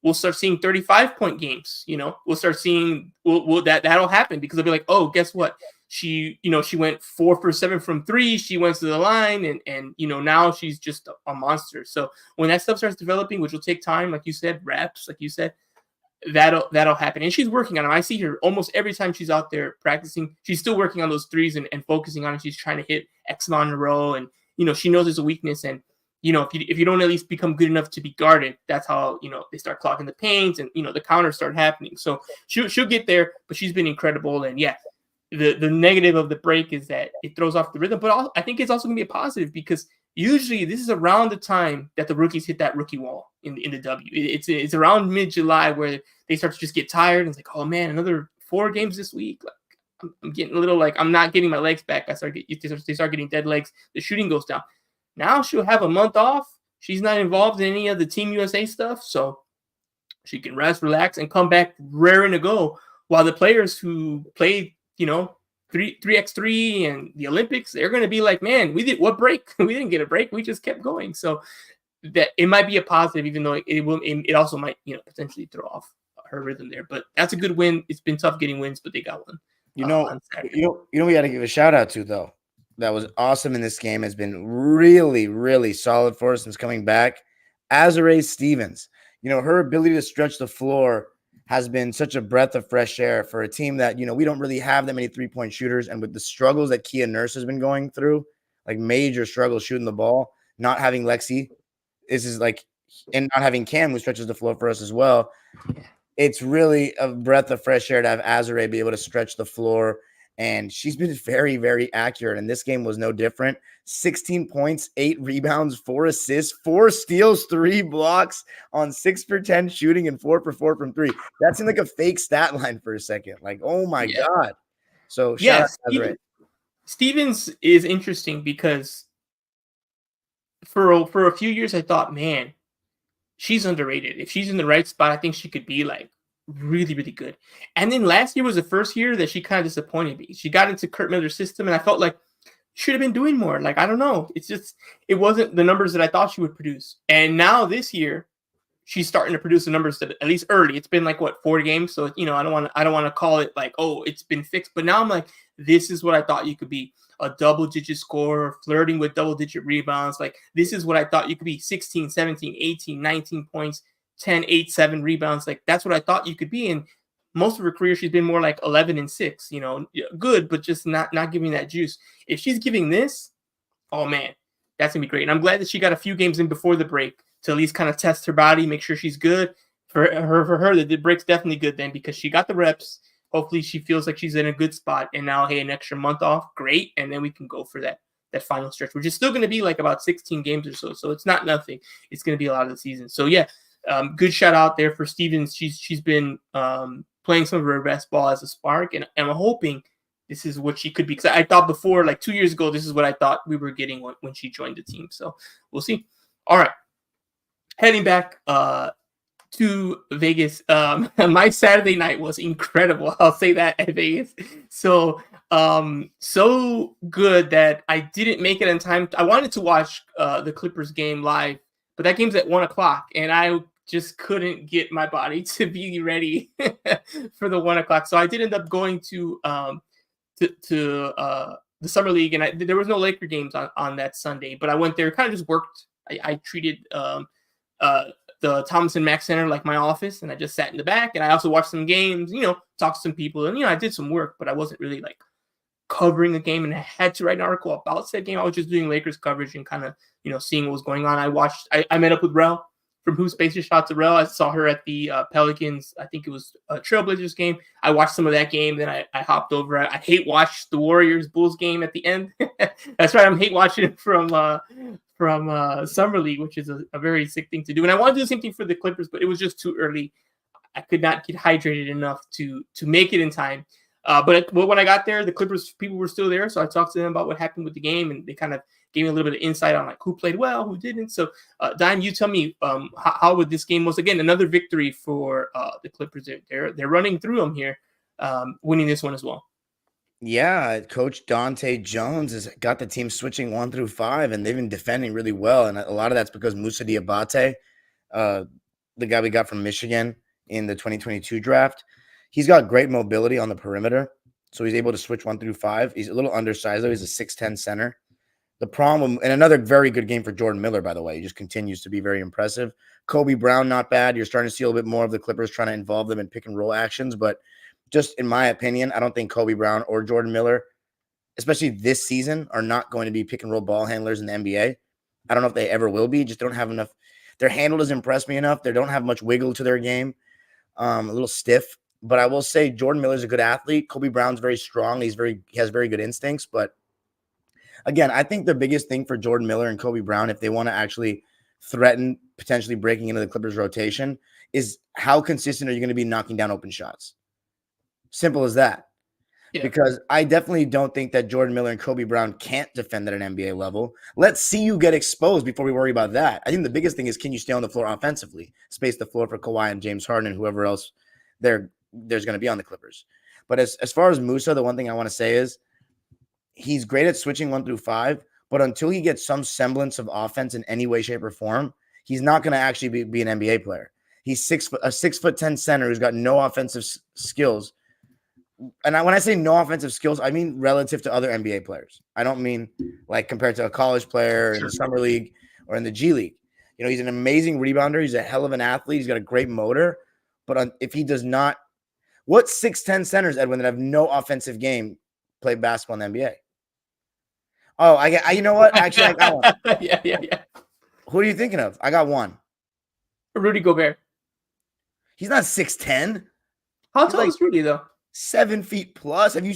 we'll start seeing 35-point games. We'll start seeing that'll happen because they'll be like, oh, guess what? She went 4 for 7 from 3. She went to the line, and now she's just a monster. So when that stuff starts developing, which will take time, like you said, reps, like you said, that'll happen. And she's working on them. I see her almost every time she's out there practicing. She's still working on those threes and focusing on it. She's trying to hit X amount in a row, and she knows there's a weakness. And if you don't at least become good enough to be guarded, that's how they start clogging the paint, and the counters start happening. So she'll get there, but she's been incredible. And yeah, the negative of the break is that it throws off the rhythm. But I think it's also gonna be a positive because usually this is around the time that the rookies hit that rookie wall in the W. It's around mid-July where they start to just get tired and it's like, oh man, another 4 games this week. Like I'm getting a little like I'm not getting my legs back. They start getting dead legs. The shooting goes down. Now she'll have a month off. She's not involved in any of the Team USA stuff, so she can rest, relax, and come back raring to go. While the players who played, 3x3 and the Olympics, they're going to be like, man, what break? We didn't get a break. We just kept going. So that it might be a positive, even though it also might, potentially throw off her rhythm there. But that's a good win. It's been tough getting wins, but they got one. We got to give a shout out to, though, that was awesome in this game, has been really, really solid for us since coming back. Azura Stevens, her ability to stretch the floor has been such a breath of fresh air for a team that, we don't really have that many 3-point shooters. And with the struggles that Kia Nurse has been going through, like major struggles shooting the ball, not having Lexi, and not having Cam, who stretches the floor for us as well. It's really a breath of fresh air to have Azura be able to stretch the floor. And she's been very, very accurate. And this game was no different. 16 points, 8 rebounds, 4 assists, 4 steals, 3 blocks on 6 for 10 shooting and 4 for 4 from 3. That seemed like a fake stat line for a second. Like, oh my God. So shout out to Azura. Stevens is interesting because for a few years I thought, man, she's underrated. If she's in the right spot, I think she could be like really, really good. And then last year was the first year that she kind of disappointed me. She got into Kurt Miller's system, and I felt like should have been doing more. Like, I don't know. It wasn't the numbers that I thought she would produce. And now this year, she's starting to produce the numbers that, at least early. It's been like 4 games. So, I don't want to call it like, oh, it's been fixed. But now I'm like, this is what I thought you could be. A double-digit scorer, flirting with double-digit rebounds. Like, this is what I thought you could be. 16, 17, 18, 19 points. 10, 8, 7 rebounds. Like, that's what I thought you could be. And most of her career, she's been more like 11 and 6, good, but just not giving that juice. If she's giving this, oh man, that's going to be great. And I'm glad that she got a few games in before the break to at least kind of test her body, make sure she's good. For her, the break's definitely good then because she got the reps. Hopefully she feels like she's in a good spot. And now, hey, an extra month off, great. And then we can go for that final stretch, which is still going to be like about 16 games or so. So it's not nothing. It's going to be a lot of the season. So yeah, good shout out there for Stevens. She's been playing some of her best ball as a spark, and I'm hoping this is what she could be. Because I thought before, like 2 years ago, this is what I thought we were getting when she joined the team. So we'll see. All right, heading back to Vegas. My Saturday night was incredible. I'll say that at Vegas. So so good that I didn't make it in time. I wanted to watch the Clippers game live, but that game's at 1:00, and I just couldn't get my body to be ready for the 1:00. So I did end up going to the summer league, and there was no Laker games on that Sunday, but I went there, kind of just worked. I treated the Thomas and Mack Center like my office, and I just sat in the back, and I also watched some games, talked to some people, and I did some work, but I wasn't really like covering the game, and I had to write an article about said game. I was just doing Lakers coverage and kind of seeing what was going on. I met up with Rel from Who Spaces. Shout out to Rel. I saw her at the Pelicans, I think it was a Trailblazers game. I watched some of that game, then I hopped over. I hate watched the Warriors Bulls game at the end. That's right, I'm hate watching it from Summer League, which is a very sick thing to do. And I wanted to do the same thing for the Clippers, but it was just too early. I could not get hydrated enough to make it in time. But when I got there, the Clippers people were still there, so I talked to them about what happened with the game, and they kind of gave me a little bit of insight on like who played well, who didn't. So, Diane, you tell me how would this game was. Again, another victory for the Clippers. They're running through them here. winning this one as well. Yeah, Coach Dante Jones has got the team switching 1 through 5, and they've been defending really well. And a lot of that's because Musa Diabate, the guy we got from Michigan in the 2022 draft, he's got great mobility on the perimeter. So he's able to switch 1 through 5. He's a little undersized, though. He's a 6'10 center. The problem, and another very good game for Jordan Miller, by the way. He just continues to be very impressive. Kobe Brown, not bad. You're starting to see a little bit more of the Clippers trying to involve them in pick and roll actions. But just in my opinion, I don't think Kobe Brown or Jordan Miller, especially this season, are not going to be pick and roll ball handlers in the NBA. I don't know if they ever will be. Just don't have enough. Their handle doesn't impress me enough. They don't have much wiggle to their game. A little stiff. But I will say Jordan Miller's a good athlete. Kobe Brown's very strong. He has very good instincts. But again, I think the biggest thing for Jordan Miller and Kobe Brown, if they want to actually threaten potentially breaking into the Clippers rotation, is how consistent are you going to be knocking down open shots? Simple as that. Yeah. Because I definitely don't think that Jordan Miller and Kobe Brown can't defend at an NBA level. Let's see you get exposed before we worry about that. I think the biggest thing is, can you stay on the floor offensively? Space the floor for Kawhi and James Harden and whoever else there's going to be on the Clippers. But as far as Musa, the one thing I want to say is he's great at switching 1 through 5, but until he gets some semblance of offense in any way, shape, or form, he's not going to actually be an NBA player. He's a 6'10" center who's got no offensive skills. And when I say no offensive skills, I mean relative to other NBA players. I don't mean like compared to a college player in the summer league or in the G League. You know, he's an amazing rebounder. He's a hell of an athlete. He's got a great motor. But if he does not, what 6'10" centers, Edwin, that have no offensive game play basketball in the NBA? Oh, you know what? Actually, I got one. Yeah. Who are you thinking of? I got one. Rudy Gobert. He's not 6'10". How tall is Rudy, though? 7 feet plus. You've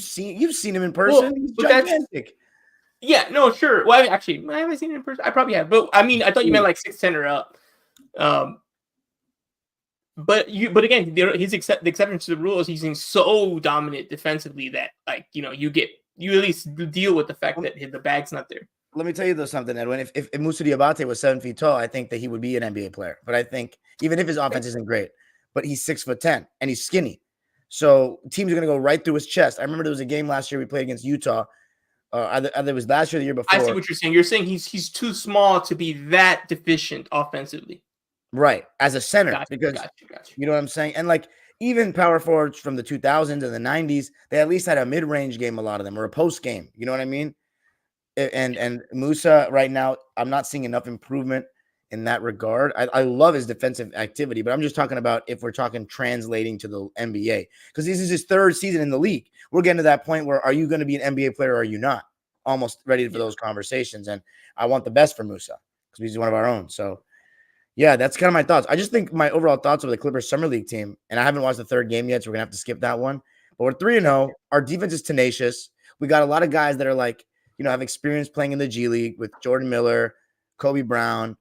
seen him in person? Well, he's gigantic. Yeah, no, sure. Well, actually, I haven't seen him in person. I probably have. But I mean, I thought you meant like 6'10" or up. But again, the exception to the rule is he's so dominant defensively that, like, you at least deal with the fact that the bag's not there. Let me tell you something, Edwin. If Musa Diabate was 7 feet tall, I think that he would be an NBA player. But I think even if his offense isn't great, but he's 6'10" and he's skinny. So teams are going to go right through his chest. I remember there was a game last year we played against Utah. Either it was last year or the year before. I see what you're saying. You're saying he's too small to be that deficient offensively. Right. As a center. Gotcha. You know what I'm saying? And like even power forwards from the 2000s and the 90s, they at least had a mid-range game, a lot of them, or a post game. You know what I mean? And Musa right now, I'm not seeing enough improvement in that regard. I love his defensive activity, but I'm just talking about if we're talking translating to the NBA, because this is his 3rd season in the league. We're getting to that point where, are you going to be an NBA player or are you not? Almost ready for those conversations. And I want the best for Musa because he's one of our own. So yeah, that's kind of my thoughts. I just think my overall thoughts over the Clippers Summer League team, and I haven't watched the 3rd game yet, so we're going to have to skip that one. But we're 3-0. Our defense is tenacious. We got a lot of guys that are like, have experience playing in the G League with Jordan Miller, Kobe Brown,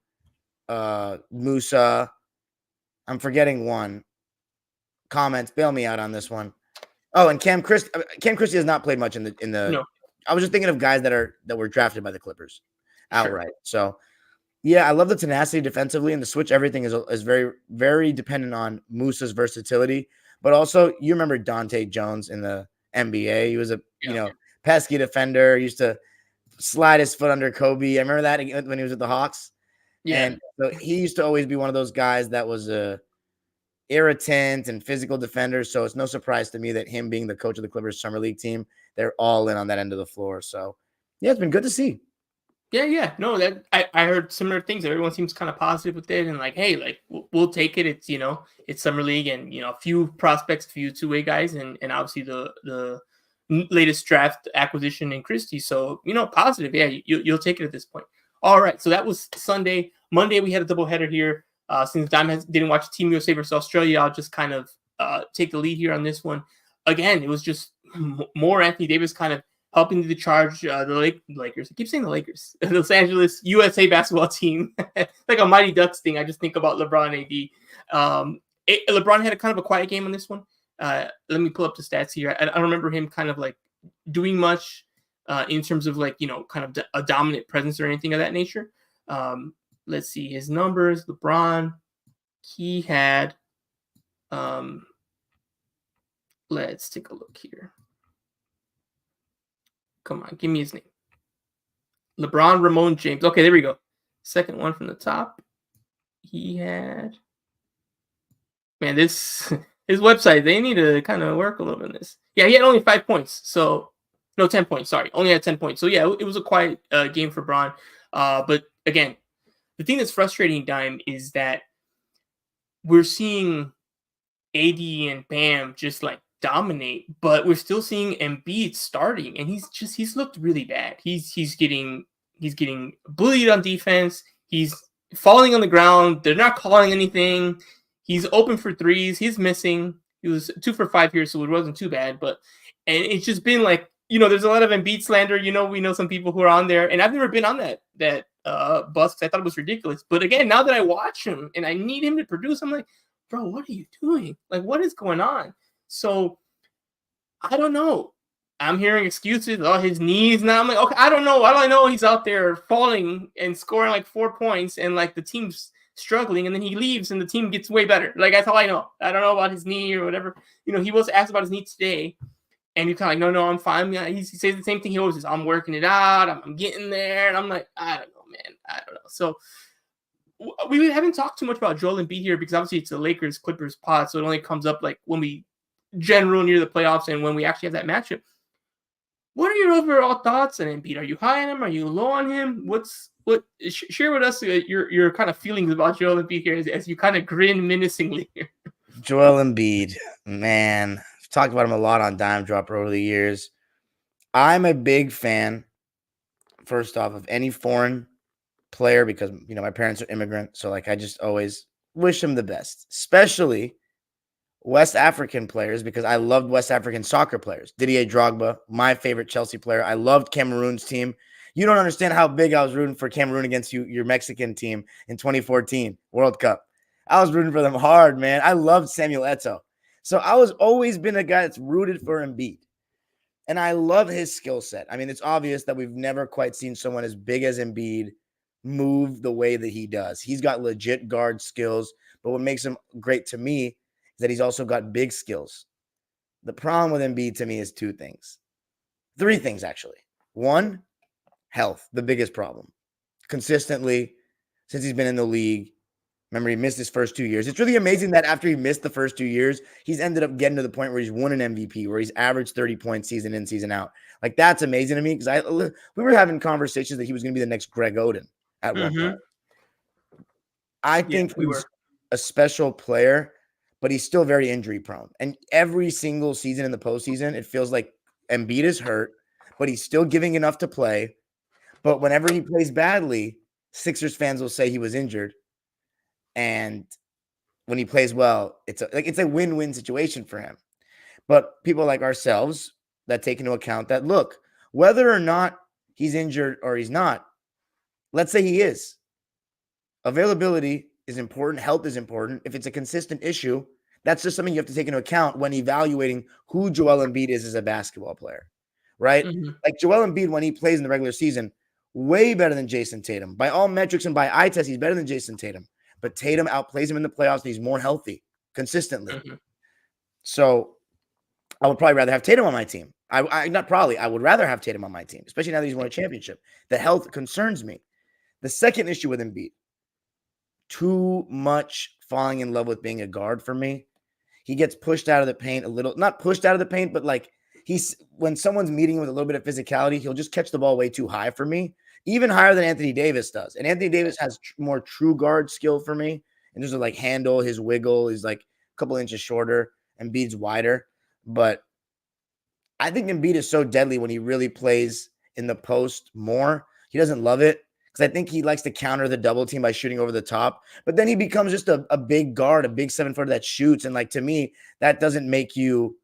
Musa. I'm forgetting one. Comments, bail me out on this one. Oh, and Cam Christie. Cam Christie has not played much in the. No. I was just thinking of guys that were drafted by the Clippers outright. Sure. So yeah, I love the tenacity defensively, and the switch everything is very, very dependent on Musa's versatility. But also, you remember Dante Jones in the NBA. He was a pesky defender. He used to slide his foot under Kobe. I remember that when he was at the Hawks. Yeah. And so he used to always be one of those guys that was a irritant and physical defender. So it's no surprise to me that him being the coach of the Clippers Summer League team, they're all in on that end of the floor. So yeah, it's been good to see. Yeah. No, that I heard similar things. Everyone seems kind of positive with it, and like, hey, like we'll take it. It's it's Summer League, and a few prospects, a few two-way guys, and obviously the latest draft acquisition in Christie. So positive. Yeah, you'll take it at this point. All right, so that was Sunday. Monday we had a doubleheader here. Since Dime didn't watch Team USA versus Australia, I'll just kind of take the lead here on this one. Again, it was just more Anthony Davis kind of helping to charge the Lakers. I keep saying the Lakers. The Los Angeles USA basketball team. Like a Mighty Ducks thing. I just think about LeBron AD. LeBron had a kind of a quiet game on this one. Let me pull up the stats here. I don't remember him kind of like doing much in terms of like, kind of a dominant presence or anything of that nature. Let's see his numbers. LeBron, he had, Let's take a look here. Come on, give me his name. LeBron Ramon James. Okay, there we go. Second one from the top. He had, man, this his website, they need to kind of work a little bit on this. Yeah, he had only 5 points. So no, 10 points. Sorry, only had 10 points. So yeah, it was a quiet game for Bron. But again, the thing that's frustrating, Dime, is that we're seeing AD and Bam just like dominate, but we're still seeing Embiid starting, and he's looked really bad. He's getting bullied on defense. He's falling on the ground. They're not calling anything. He's open for threes. He's missing. He was 2 for 5 here, so it wasn't too bad. But and it's just been like, there's a lot of Embiid slander. We know some people who are on there, and I've never been on that bus because I thought it was ridiculous. But again, now that I watch him and I need him to produce, I'm like, bro, what are you doing? Like, what is going on? So I don't know. I'm hearing excuses. Oh, his knees. Now I'm like, okay, I don't know. All I know, he's out there falling and scoring like 4 points, and like the team's struggling, and then he leaves, and the team gets way better. Like, that's all I know. I don't know about his knee or whatever. He was asked about his knee today, and he's kind of like, no, I'm fine. Yeah, he says the same thing he always says. I'm working it out. I'm getting there, and I'm like, I don't know, man. I don't know. So we haven't talked too much about Joel Embiid here because obviously it's a Lakers-Clippers pod, so it only comes up like when we general near the playoffs and when we actually have that matchup. What are your overall thoughts on Embiid? Are you high on him? Are you low on him? Share with us your kind of feelings about Joel Embiid here as you kind of grin menacingly here. Joel Embiid, man, I've talked about him a lot on Dime Dropper over the years. I'm a big fan, first off, of any foreign player because my parents are immigrant, so like I just always wish him the best, especially West African players because I loved West African soccer players. Didier Drogba, my favorite Chelsea player. I loved Cameroon's team. You don't understand how big I was rooting for Cameroon against your Mexican team in 2014 World Cup. I was rooting for them hard, man. I loved Samuel Eto'o. So I was always been a guy that's rooted for Embiid. And I love his skill set. I mean, it's obvious that we've never quite seen someone as big as Embiid move the way that he does. He's got legit guard skills, but what makes him great to me is that he's also got big skills. The problem with Embiid to me is 3 things, actually. 1, health, the biggest problem. Consistently, since he's been in the league, remember, he missed his first 2 years. It's really amazing that after he missed the first 2 years, he's ended up getting to the point where he's won an MVP, where he's averaged 30 points season in, season out. Like, that's amazing to me because we were having conversations that he was going to be the next Greg Oden at one point. I think he's a special player, but he's still very injury prone. And every single season in the postseason, it feels like Embiid is hurt, but he's still giving enough to play. But whenever he plays badly, Sixers fans will say he was injured. And when he plays well, it's a win-win situation for him. But people like ourselves that take into account that, look, whether or not he's injured or he's not, let's say he is. Availability is important. Health is important. If it's a consistent issue, that's just something you have to take into account when evaluating who Joel Embiid is as a basketball player, right? Like Joel Embiid, when he plays in the regular season, way better than Jason Tatum. By all metrics and by eye test, he's better than Jason Tatum. But Tatum outplays him in the playoffs, and he's more healthy consistently. So I would probably rather have Tatum on my team. I would rather have Tatum on my team, especially now that he's won a championship. The health concerns me. The second issue with Embiid, too much falling in love with being a guard for me. He gets pushed out of the paint a little, not pushed out of the paint, but like when someone's meeting with a little bit of physicality, he'll just catch the ball way too high for me, even higher than Anthony Davis does. And Anthony Davis has more true guard skill for me. And there's like handle, his wiggle is like a couple inches shorter, Embiid's wider. But I think Embiid is so deadly when he really plays in the post more. He doesn't love it because I think he likes to counter the double team by shooting over the top. But then he becomes just a big guard, a big 7-footer that shoots. And like, to me, that doesn't make you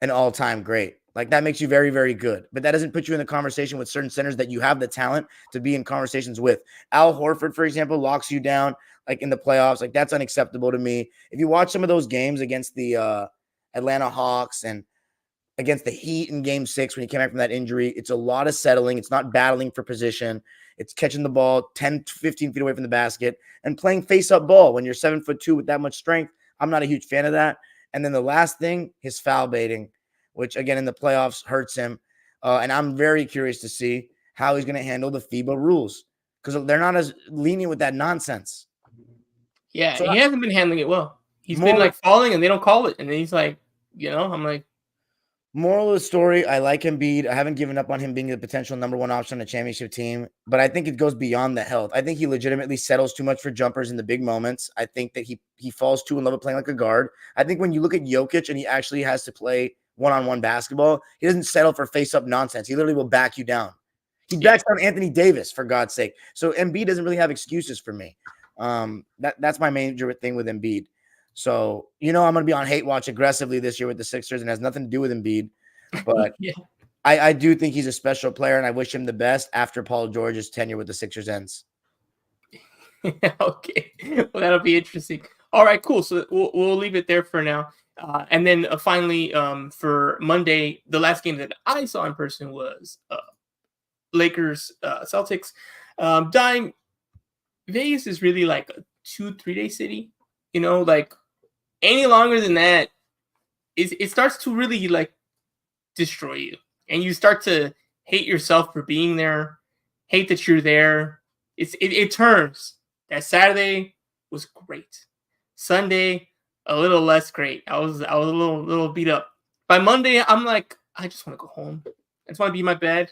an all-time great. Like, that makes you very, very good. But that doesn't put you in the conversation with certain centers that you have the talent to be in conversations with. Al Horford, for example, locks you down like in the playoffs. Like, that's unacceptable to me. If you watch some of those games against the Atlanta Hawks and against the Heat in Game 6 when he came back from that injury, it's a lot of settling. It's not battling for position. It's catching the ball 10 to 15 feet away from the basket and playing face-up ball when you're 7'2" with that much strength. I'm not a huge fan of that. And then the last thing, his foul baiting, which again in the playoffs hurts him. And I'm very curious to see how he's going to handle the FIBA rules because they're not as lenient with that nonsense. Yeah, So he hasn't been handling it well. He's been moral, like falling and they don't call it. And then he's like, I'm like, moral of the story, I like Embiid. I haven't given up on him being the potential number one option on a championship team, but I think it goes beyond the health. I think he legitimately settles too much for jumpers in the big moments. I think that he falls too in love with playing like a guard. I think when you look at Jokic and he actually has to play one-on-one basketball, he doesn't settle for face-up nonsense. He literally will back you down. He backs down Anthony Davis, for God's sake. So Embiid doesn't really have excuses for me. That's my major thing with Embiid. So, I'm going to be on hate watch aggressively this year with the Sixers, and it has nothing to do with Embiid. But I do think he's a special player, and I wish him the best after Paul George's tenure with the Sixers ends. Okay. Well, that'll be interesting. All right, cool. So we'll leave it there for now. And then finally, for Monday, the last game that I saw in person was Lakers Celtics. Dime, Vegas is really like a 2-3 day city. Like any longer than that, it starts to really like destroy you, and you start to hate yourself for being there, hate that you're there. It turns. That Saturday was great. Sunday, a little less great. I was a little beat up. By Monday, I'm like, I just want to go home. I just want to be in my bed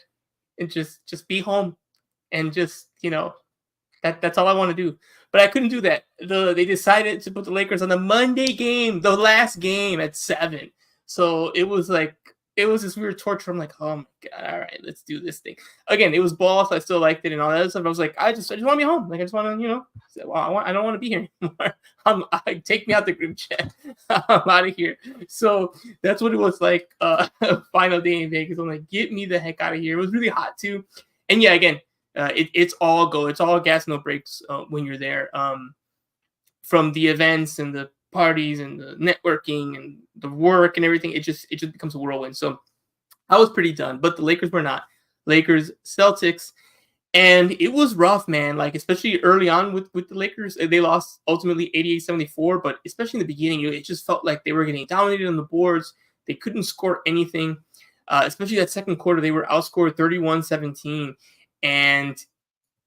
and just be home, and just that's all I want to do. But I couldn't do that. They decided to put the Lakers on the Monday game, the last game at 7. So it was this weird torture. I'm like, oh my God, all right, let's do this thing. Again, it was balls. So I still liked it and all that other stuff. I was like, I just want to be home. Like, I just want to, I don't want to be here anymore. Take me out the group chat. I'm out of here. So that's what it was like. Final day in Vegas. I'm like, get me the heck out of here. It was really hot too. And yeah, again, it's all go. It's all gas, no brakes when you're there. From the events and the parties and the networking and the work and everything, it just becomes a whirlwind. So I was pretty done, but the Lakers were not. Lakers, Celtics, and it was rough, man. Like, especially early on with the Lakers, they lost ultimately 88-74, but especially in the beginning, it just felt like they were getting dominated on the boards. They couldn't score anything. Especially that second quarter, they were outscored 31-17, and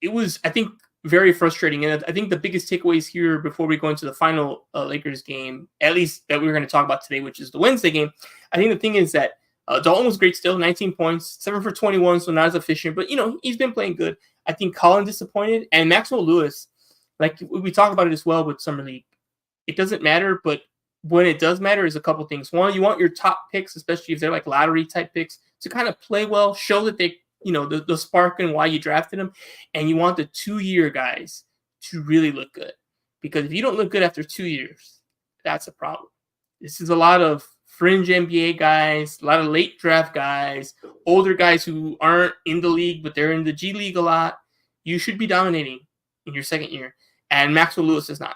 it was, I think, very frustrating. And I think the biggest takeaways here before we go into the final Lakers game, at least that we're going to talk about today, which is the Wednesday game, I think the thing is that Dalton was great still, 19 points, 7 for 21, so not as efficient, but, he's been playing good. I think Colin disappointed, and Maxwell Lewis, like we talked about it as well with Summer League, it doesn't matter, but when it does matter is a couple things. One, you want your top picks, especially if they're like lottery type picks, to kind of play well, show that they, the spark and why you drafted them. And you want the 2-year guys to really look good. Because if you don't look good after 2 years, that's a problem. This is a lot of fringe NBA guys, a lot of late draft guys, older guys who aren't in the league, but they're in the G League a lot. You should be dominating in your second year. And Maxwell Lewis is not.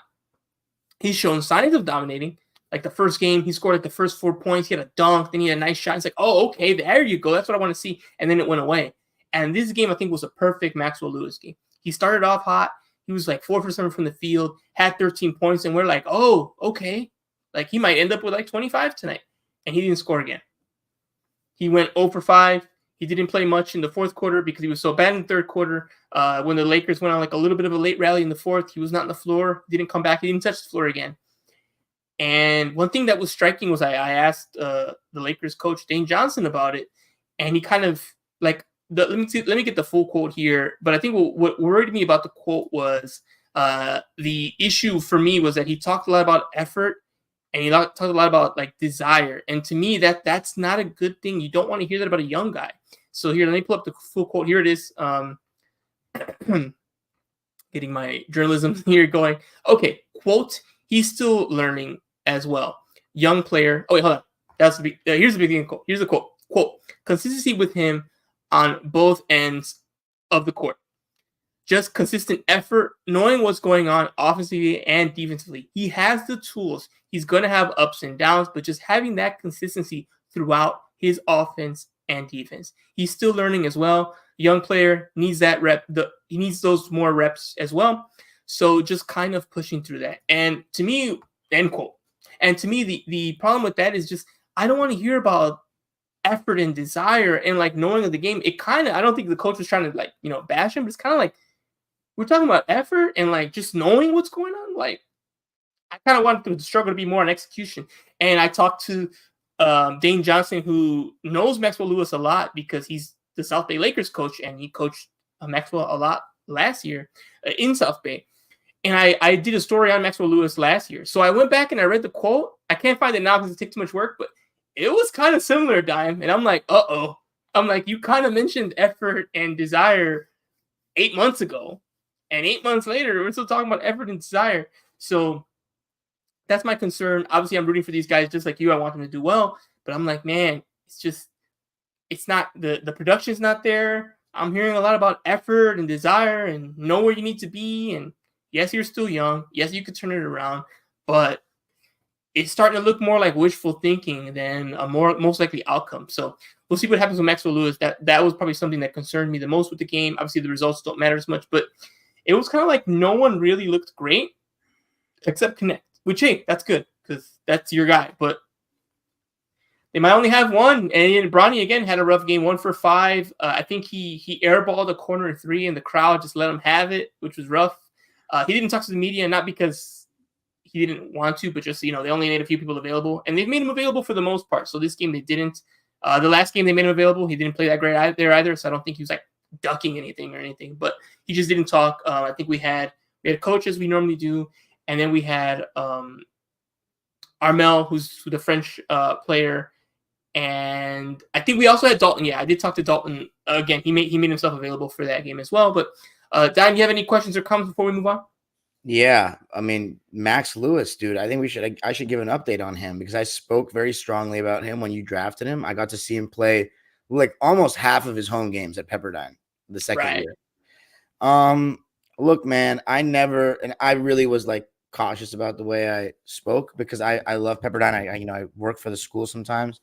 He's shown signs of dominating. Like the first game, he scored like the first 4 points. He had a dunk, then he had a nice shot. It's like, oh, okay, there you go. That's what I want to see. And then it went away. And this game, I think, was a perfect Maxwell Lewis game. He started off hot. He was like 4 for 7 from the field, had 13 points, and we're like, oh, okay. Like he might end up with like 25 tonight. And he didn't score again. He went 0 for 5. He didn't play much in the fourth quarter because he was so bad in the third quarter. When the Lakers went on like a little bit of a late rally in the fourth, he was not on the floor. Didn't come back. He didn't touch the floor again. And one thing that was striking was I asked the Lakers coach Dane Johnson about it, and he kind of like let me get the full quote here. But I think what worried me about the quote was the issue for me was that he talked a lot about effort, and he talked a lot about like desire. And to me, that's not a good thing. You don't want to hear that about a young guy. So here, let me pull up the full quote. Here it is. Getting my journalism here going. Okay, quote. He's still learning as well. Young player. Oh, wait, hold on. Here's the beginning quote. Here's the quote. Quote, consistency with him on both ends of the court. Just consistent effort, knowing what's going on offensively and defensively. He has the tools. He's going to have ups and downs, but just having that consistency throughout his offense and defense. He's still learning as well. Young player needs that rep. He needs those more reps as well. So just kind of pushing through that. And to me, end quote. And to me, the problem with that is just I don't want to hear about effort and desire and like knowing of the game. It kind of I don't think the coach was trying to like bash him, but it's kind of like we're talking about effort and like just knowing what's going on. Like I kind of wanted the struggle to be more on execution. And I talked to Dane Johnson, who knows Maxwell Lewis a lot because he's the South Bay Lakers coach and he coached Maxwell a lot last year in South Bay. And I did a story on Maxwell Lewis last year. So I went back and I read the quote. I can't find it now because it takes too much work, but it was kind of similar, Dime. And I'm like, uh-oh. I'm like, you kind of mentioned effort and desire 8 months ago. And 8 months later, we're still talking about effort and desire. So that's my concern. Obviously, I'm rooting for these guys just like you. I want them to do well. But I'm like, man, it's not, the production's not there. I'm hearing a lot about effort and desire and know where you need to be. And yes, you're still young. Yes, you could turn it around. But it's starting to look more like wishful thinking than a most likely outcome. So we'll see what happens with Maxwell Lewis. That was probably something that concerned me the most with the game. Obviously, the results don't matter as much. But it was kind of like no one really looked great except Connect. Which, hey, that's good because that's your guy. But they might only have one. And Bronny, again, had a rough game, 1 for 5. I think he airballed a corner 3, and the crowd just let him have it, which was rough. He didn't talk to the media, not because he didn't want to, but just, they only made a few people available. And they've made him available for the most part. So this game, they didn't. The last game, they made him available. He didn't play that great there either, so I don't think he was, like, ducking anything or anything. But he just didn't talk. I think we had coaches we normally do. And then we had Armel, who's the French player, and I think we also had Dalton. Yeah, I did talk to Dalton again. He made himself available for that game as well. But Don, do you have any questions or comments before we move on? Yeah, I mean Max Lewis, dude. I think I should give an update on him because I spoke very strongly about him when you drafted him. I got to see him play like almost half of his home games at Pepperdine the second year. Look, man, I really was like cautious about the way I spoke because I love Pepperdine. I work for the school sometimes,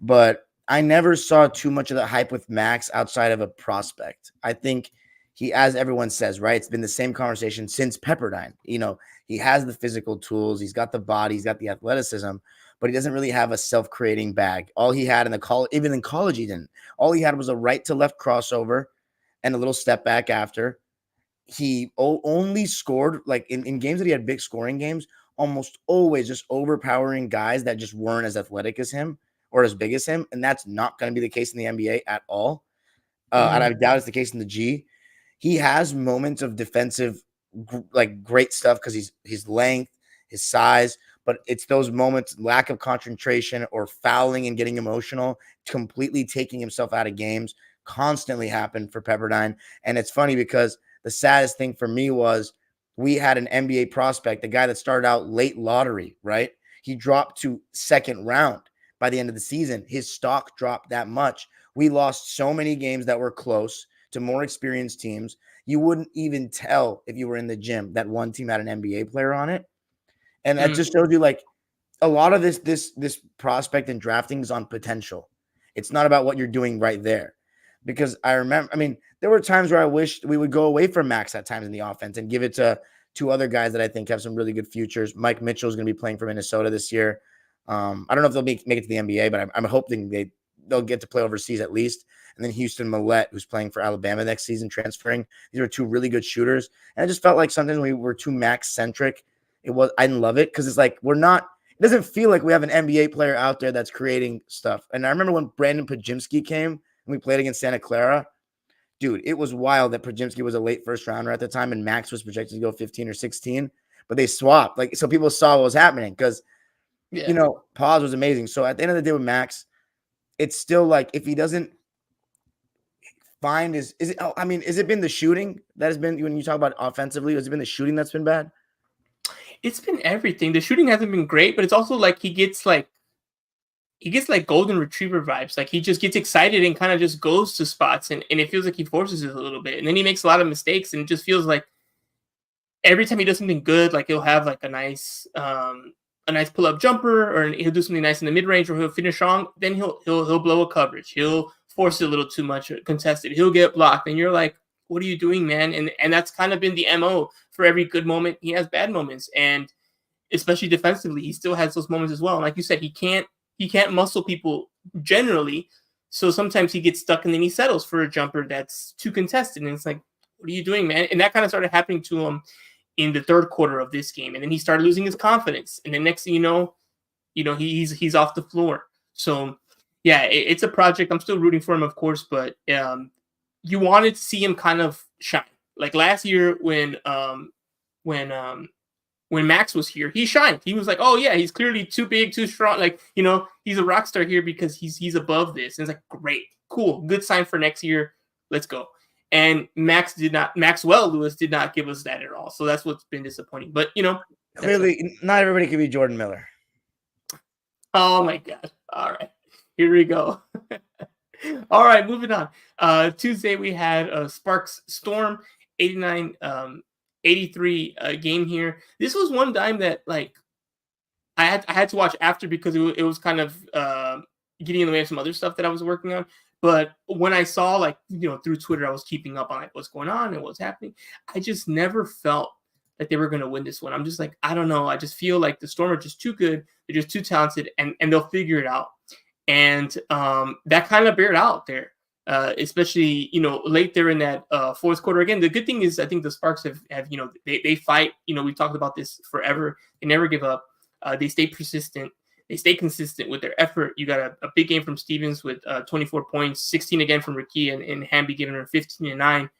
but I never saw too much of the hype with Max outside of a prospect. I think he, as everyone says, right, it's been the same conversation since Pepperdine. He has the physical tools, he's got the body, he's got the athleticism, but he doesn't really have a self-creating bag. All he had even in college, he didn't. All he had was a right to left crossover and a little step back after. He only scored like in games that he had big scoring games, almost always just overpowering guys that just weren't as athletic as him or as big as him. And that's not going to be the case in the NBA at all. And I doubt it's the case in the G. He has moments of defensive, like great stuff because his length, his size, but it's those moments, lack of concentration or fouling and getting emotional, completely taking himself out of games constantly happen for Pepperdine. And it's funny because the saddest thing for me was we had an NBA prospect, the guy that started out late lottery, right? He dropped to second round by the end of the season. His stock dropped that much. We lost so many games that were close to more experienced teams. You wouldn't even tell if you were in the gym that one team had an NBA player on it. And that just shows you like a lot of this prospect and drafting is on potential. It's not about what you're doing right there. Because there were times where I wished we would go away from Max at times in the offense and give it to two other guys that I think have some really good futures. Mike Mitchell is going to be playing for Minnesota this year. I don't know if they'll make it to the NBA, but I'm hoping they'll get to play overseas at least. And then Houston Millette, who's playing for Alabama next season, transferring. These are two really good shooters. And I just felt like sometimes we were too Max-centric. I didn't love it because it's like it doesn't feel like we have an NBA player out there that's creating stuff. And I remember when Brandon Pajimski came and we played against Santa Clara. Dude, it was wild that Pajimski was a late first rounder at the time and Max was projected to go 15 or 16. But they swapped. So people saw what was happening because, Paz was amazing. So at the end of the day with Max, it's still like if he doesn't find has it been the shooting that has been, when you talk about offensively, has it been the shooting that's been bad? It's been everything. The shooting hasn't been great, but it's also like he gets like golden retriever vibes. Like he just gets excited and kind of just goes to spots and it feels like he forces it a little bit. And then he makes a lot of mistakes and it just feels like every time he does something good, like he'll have like a nice pull-up jumper or he'll do something nice in the mid-range or he'll finish strong. Then he'll blow a coverage. He'll force it a little too much contested. He'll get blocked. And you're like, what are you doing, man? And that's kind of been the MO for every good moment. He has bad moments. And especially defensively, he still has those moments as well. And like you said, he can't muscle people generally. So sometimes he gets stuck and then he settles for a jumper that's too contested. And it's like, what are you doing, man? And that kind of started happening to him in the third quarter of this game. And then he started losing his confidence. And then next thing you know, he's off the floor. So yeah, it's a project. I'm still rooting for him, of course, but you wanted to see him kind of shine. Like last year when Max was here, he shined. He was like, oh yeah, he's clearly too big, too strong. Like, he's a rock star here because he's above this. And it's like, great, cool, good sign for next year. Let's go. And Maxwell Lewis did not give us that at all. So that's what's been disappointing. But clearly not everybody can be Jordan Miller. Oh my God. All right. Here we go. All right, moving on. Tuesday we had Sparks Storm 89-83 game here. This was one dime that like I had to watch after because it was kind of getting in the way of some other stuff that I was working on. But when I saw through Twitter, I was keeping up on like what's going on and what's happening. I just never felt that they were going to win this one. I'm just like, I don't know. I just feel like the Storm are just too good. They're just too talented, and they'll figure it out. And that kind of bared out there, especially late there in that fourth quarter. Again, the good thing is I think the Sparks have they fight. We've talked about this forever. They never give up. They stay persistent. They stay consistent with their effort. You got a big game from Stevens with 24 points, 16 again from Ricky, and Hamby giving her 15 and 9.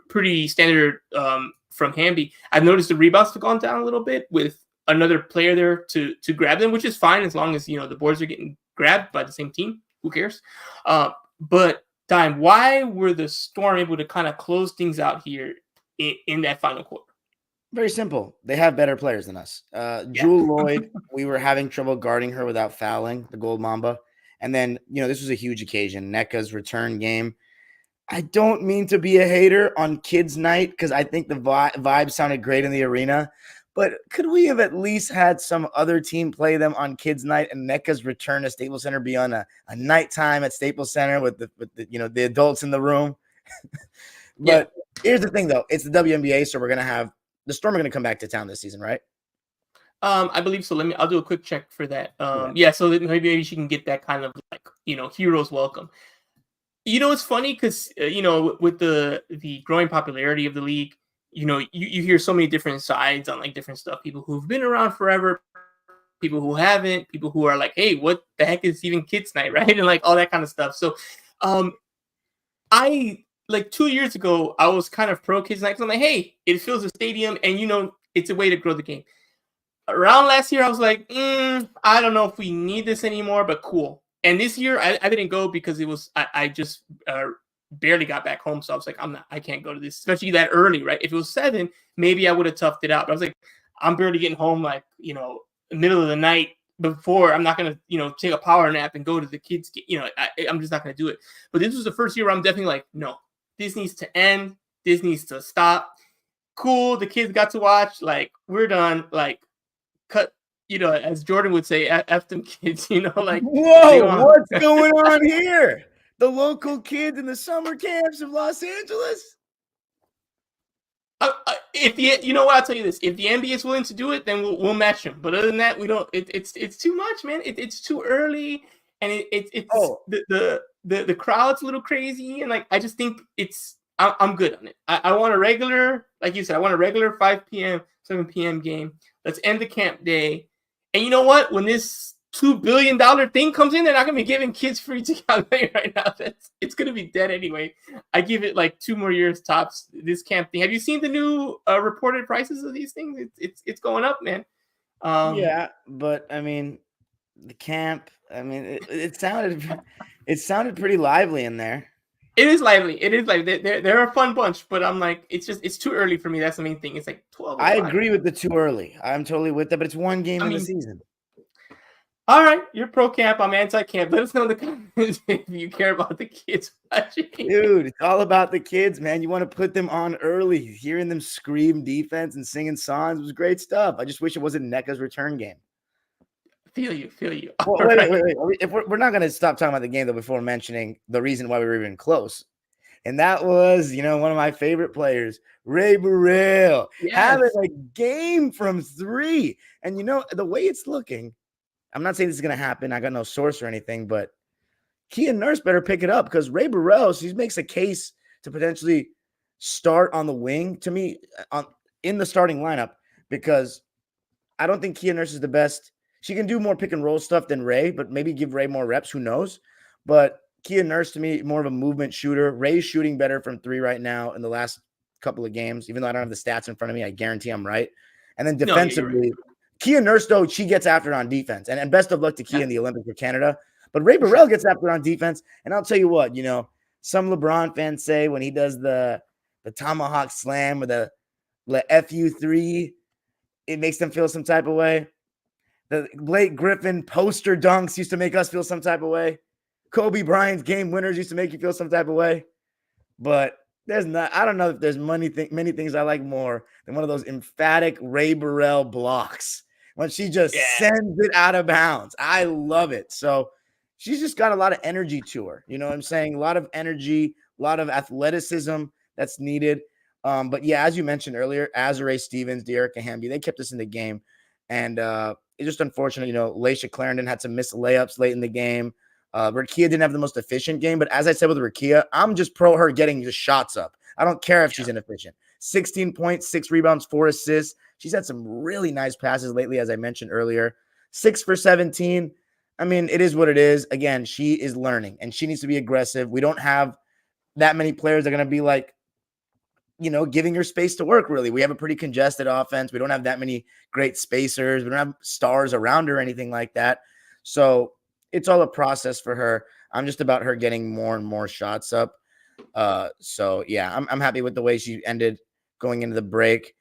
Pretty standard from Hamby. I've noticed the rebounds have gone down a little bit with another player there to grab them, which is fine as long as the boards are getting grabbed by the same team. Who cares? But Dime, why were the Storm able to kind of close things out here in that final quarter? Very simple. They have better players than us. Jewel Lloyd, we were having trouble guarding her without fouling the Gold Mamba. And then, this was a huge occasion. NECA's return game. I don't mean to be a hater on Kids Night because I think the vibe sounded great in the arena. But could we have at least had some other team play them on Kids Night and NECA's return to Staples Center be on a nighttime at Staples Center with the adults in the room? But here's the thing, though. It's the WNBA, so we're going to have – the Storm are going to come back to town this season, right? I believe so. I'll do a quick check for that. So that maybe she can get that kind of heroes welcome. It's funny because with the growing popularity of the league, you hear so many different sides on like different stuff. People who've been around forever, people who haven't, people who are like, hey, what the heck is even Kids Night, right? And like all that kind of stuff. So, I like 2 years ago, I was kind of pro Kids Night. I'm like, hey, it fills the stadium, and it's a way to grow the game. Around last year, I was like, I don't know if we need this anymore, but cool. And this year, I didn't go because it was I just barely got back home, so I was like, I can't go to this, especially that early, right? If it was 7, maybe I would have toughed it out. But I was like, I'm barely getting home, like middle of the night before. I'm not gonna take a power nap and go to the kids. I'm just not gonna do it. But this was the first year where I'm definitely like, no, this needs to end. This needs to stop. Cool, the kids got to watch. Like we're done. Like cut. As Jordan would say, F them kids, like. Whoa, what's going on here? The local kids in the summer camps of Los Angeles? If I'll tell you this. If the NBA is willing to do it, then we'll match them. But other than that, we don't. It's too much, man. It's too early, and the crowd's a little crazy, and like I just think I'm good on it. I want a regular, like you said, I want a regular 5 p.m., 7 p.m. game. Let's end the camp day. And you know what? When this $2 billion thing comes in, they're not going to be giving kids free tickets right now. It's going to be dead anyway. I give it like 2 more years tops. This camp thing. Have you seen the new reported prices of these things? It's going up, man. Yeah, but I mean, the camp. I mean, it sounded pretty lively in there. It is lively. They're a fun bunch, but I'm like, it's too early for me. That's the main thing. It's like 12. I agree with the too early. I'm totally with that, but it's one game in the season. All right, you're pro camp. I'm anti camp. Let us know in the comments if you care about the kids watching. Dude, it's all about the kids, man. You want to put them on early. Hearing them scream defense and singing songs was great stuff. I just wish it wasn't NECA's return game. Feel you. Well, wait. If we're not going to stop talking about the game, though, before mentioning the reason why we were even close. And that was, one of my favorite players, Ray Burrell, having Yes. a game from 3. And the way it's looking, I'm not saying this is going to happen. I got no source or anything, but Kia Nurse better pick it up because Ray Burrell, she makes a case to potentially start on the wing to me in the starting lineup because I don't think Kia Nurse is the best. She can do more pick and roll stuff than Ray, but maybe give Ray more reps. Who knows? But Kia Nurse to me, more of a movement shooter. Ray's shooting better from 3 right now in the last couple of games. Even though I don't have the stats in front of me, I guarantee I'm right. And then No, yeah, you're right. defensively, Kia Nurse, though, she gets after it on defense. And best of luck to Kia in the Olympics for Canada. But Ray Burrell gets after it on defense. And I'll tell you what, some LeBron fans say when he does the tomahawk slam or the FU3, it makes them feel some type of way. The Blake Griffin poster dunks used to make us feel some type of way. Kobe Bryant's game winners used to make you feel some type of way. But I don't know if there's many things I like more than one of those emphatic Ray Burrell blocks when she just sends it out of bounds. I love it. So she's just got a lot of energy to her. You know what I'm saying? A lot of energy, a lot of athleticism that's needed. But yeah, as you mentioned earlier, Azura Stevens, De'Erica Hamby, they kept us in the game. And it's just unfortunate, Laisha Clarendon had some missed layups late in the game. Rakia didn't have the most efficient game, but as I said with Rakia, I'm just pro her getting the shots up. I don't care if she's inefficient. 16 points, 6 rebounds, 4 assists. She's had some really nice passes lately, as I mentioned earlier. 6 for 17. I mean, it is what it is. Again, she is learning, and she needs to be aggressive. We don't have that many players that are going to be like, giving her space to work, really. We have a pretty congested offense. We don't have that many great spacers. We don't have stars around her or anything like that. So it's all a process for her. I'm just about her getting more and more shots up. So yeah, I'm happy with the way she ended going into the break.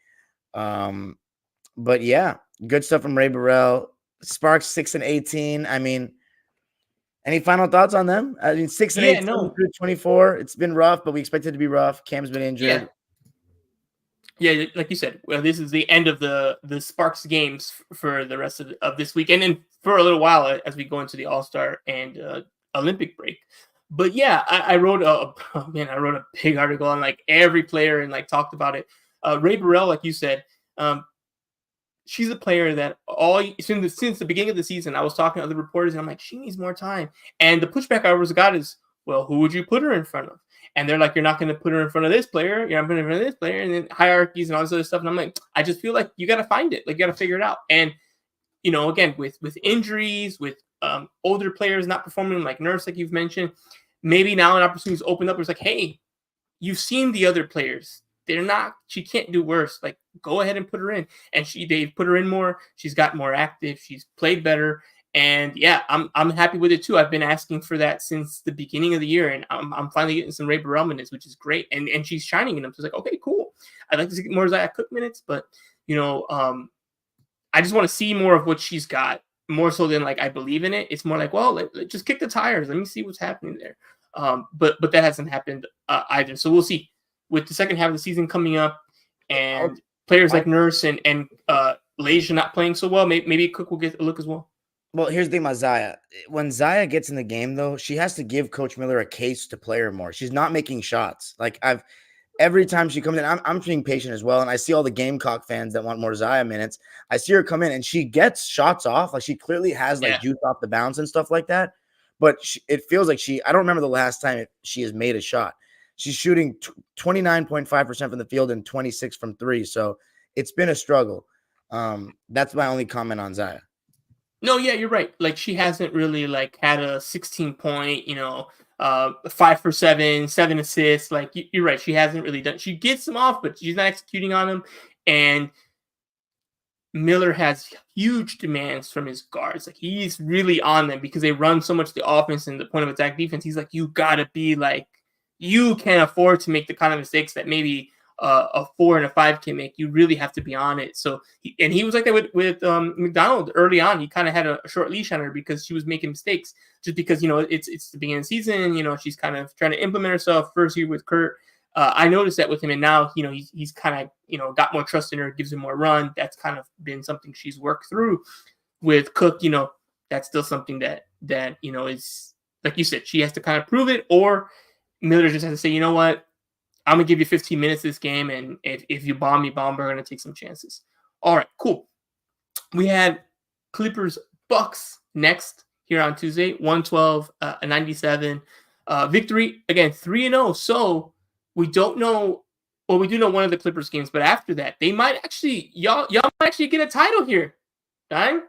But yeah, good stuff from Ray Burrell. Sparks 6 and 18. I mean, any final thoughts on them? I mean, 6 and 18 through 24. It's been rough, but we expect it to be rough. Cam's been injured. Yeah, like you said, well, this is the end of the Sparks games for the rest of this week, and then for a little while as we go into the All-Star and Olympic break. But yeah, I wrote I wrote a big article on like every player and like talked about it. Ray Burrell, like you said, she's a player that since the beginning of the season, I was talking to other reporters and I'm like, she needs more time. And the pushback I always got is, well, who would you put her in front of? And they're like, you're not going to put her in front of this player. You're not putting her in front of this player. And then hierarchies and all this other stuff. And I'm like, I just feel like you got to find it. Like, you got to figure it out. And, again, with injuries, with older players not performing like Nurse, like you've mentioned, maybe now an opportunity is opened up. It's like, hey, you've seen the other players. She can't do worse. Like, go ahead and put her in. And they've put her in more. She's got more active. She's played better. And yeah, I'm happy with it too. I've been asking for that since the beginning of the year, and I'm finally getting some Ray Burrell minutes, which is great. And she's shining in them. So it's like, okay, cool. I'd like to see more Zaya Cook minutes, but I just want to see more of what she's got, more so than like I believe in it. It's more like, well, let's just kick the tires. Let me see what's happening there. But that hasn't happened either. So we'll see with the second half of the season coming up, and players like Nurse and Laisha not playing so well. Maybe Cook will get a look as well. Well, here's the thing about Zaya. When Zaya gets in the game, though, she has to give Coach Miller a case to play her more. She's not making shots. Like every time she comes in, I'm being patient as well. And I see all the Gamecock fans that want more Zaya minutes. I see her come in and she gets shots off. Like, she clearly has juice off the bounce and stuff like that. But it feels like I don't remember the last time she has made a shot. She's shooting 29.5% from the field and 26 from 3. So it's been a struggle. That's my only comment on Zaya. No, yeah, you're right. Like, she hasn't really like had a 16-point, 5 for 7, 7 assists. Like, you're right. She hasn't really done. She gets them off, but she's not executing on them. And Miller has huge demands from his guards. Like, he's really on them because they run so much the offense and the point of attack defense. He's like, you gotta be like, you can't afford to make the kind of mistakes that maybe a 4 and a 5 can make. You really have to be on it. So he was like that with McDonald early on. He kind of had a short leash on her because she was making mistakes. Just because it's the beginning of the season. She's kind of trying to implement herself. First year with Kurt, I noticed that with him, and now he's kind of got more trust in her, gives him more run. That's kind of been something she's worked through. With Cook, that's still something that is, like you said, she has to kind of prove it, or Miller just has to say, you know what? I'm gonna give you 15 minutes this game, and if you bomb me, we're gonna take some chances. All right, cool. We had Clippers Bucks next here on Tuesday, 112, 97 victory again, 3-0. So we don't know. Well, we do know one of the Clippers games, but after that, they might actually y'all might actually get a title here. Dime,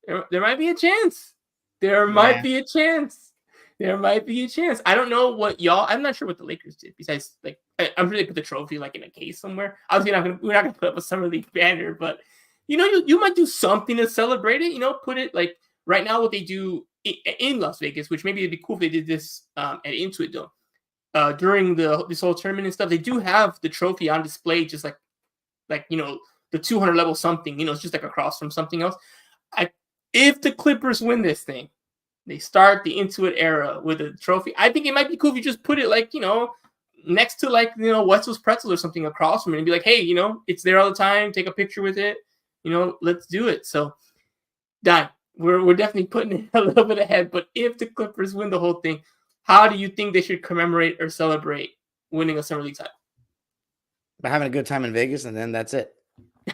there might be a chance. There might be a chance. There might be a chance. I don't know what y'all. I'm not sure what the Lakers did. Besides, like, I'm sure they put the trophy like in a case somewhere. Obviously, we're not gonna put up a summer league banner, but you might do something to celebrate it. Put it like right now what they do in Las Vegas, which maybe it'd be cool if they did this at Intuit Dome during this whole tournament and stuff. They do have the trophy on display, just like the 200 level something. It's just like across from something else. If the Clippers win this thing, they start the Intuit era with a trophy. I think it might be cool if you just put it like, next to like, Wetzel's Pretzel or something across from it and be like, hey, it's there all the time. Take a picture with it. Let's do it. So, Don, we're definitely putting it a little bit ahead. But if the Clippers win the whole thing, how do you think they should commemorate or celebrate winning a Summer League title? By having a good time in Vegas, and then that's it.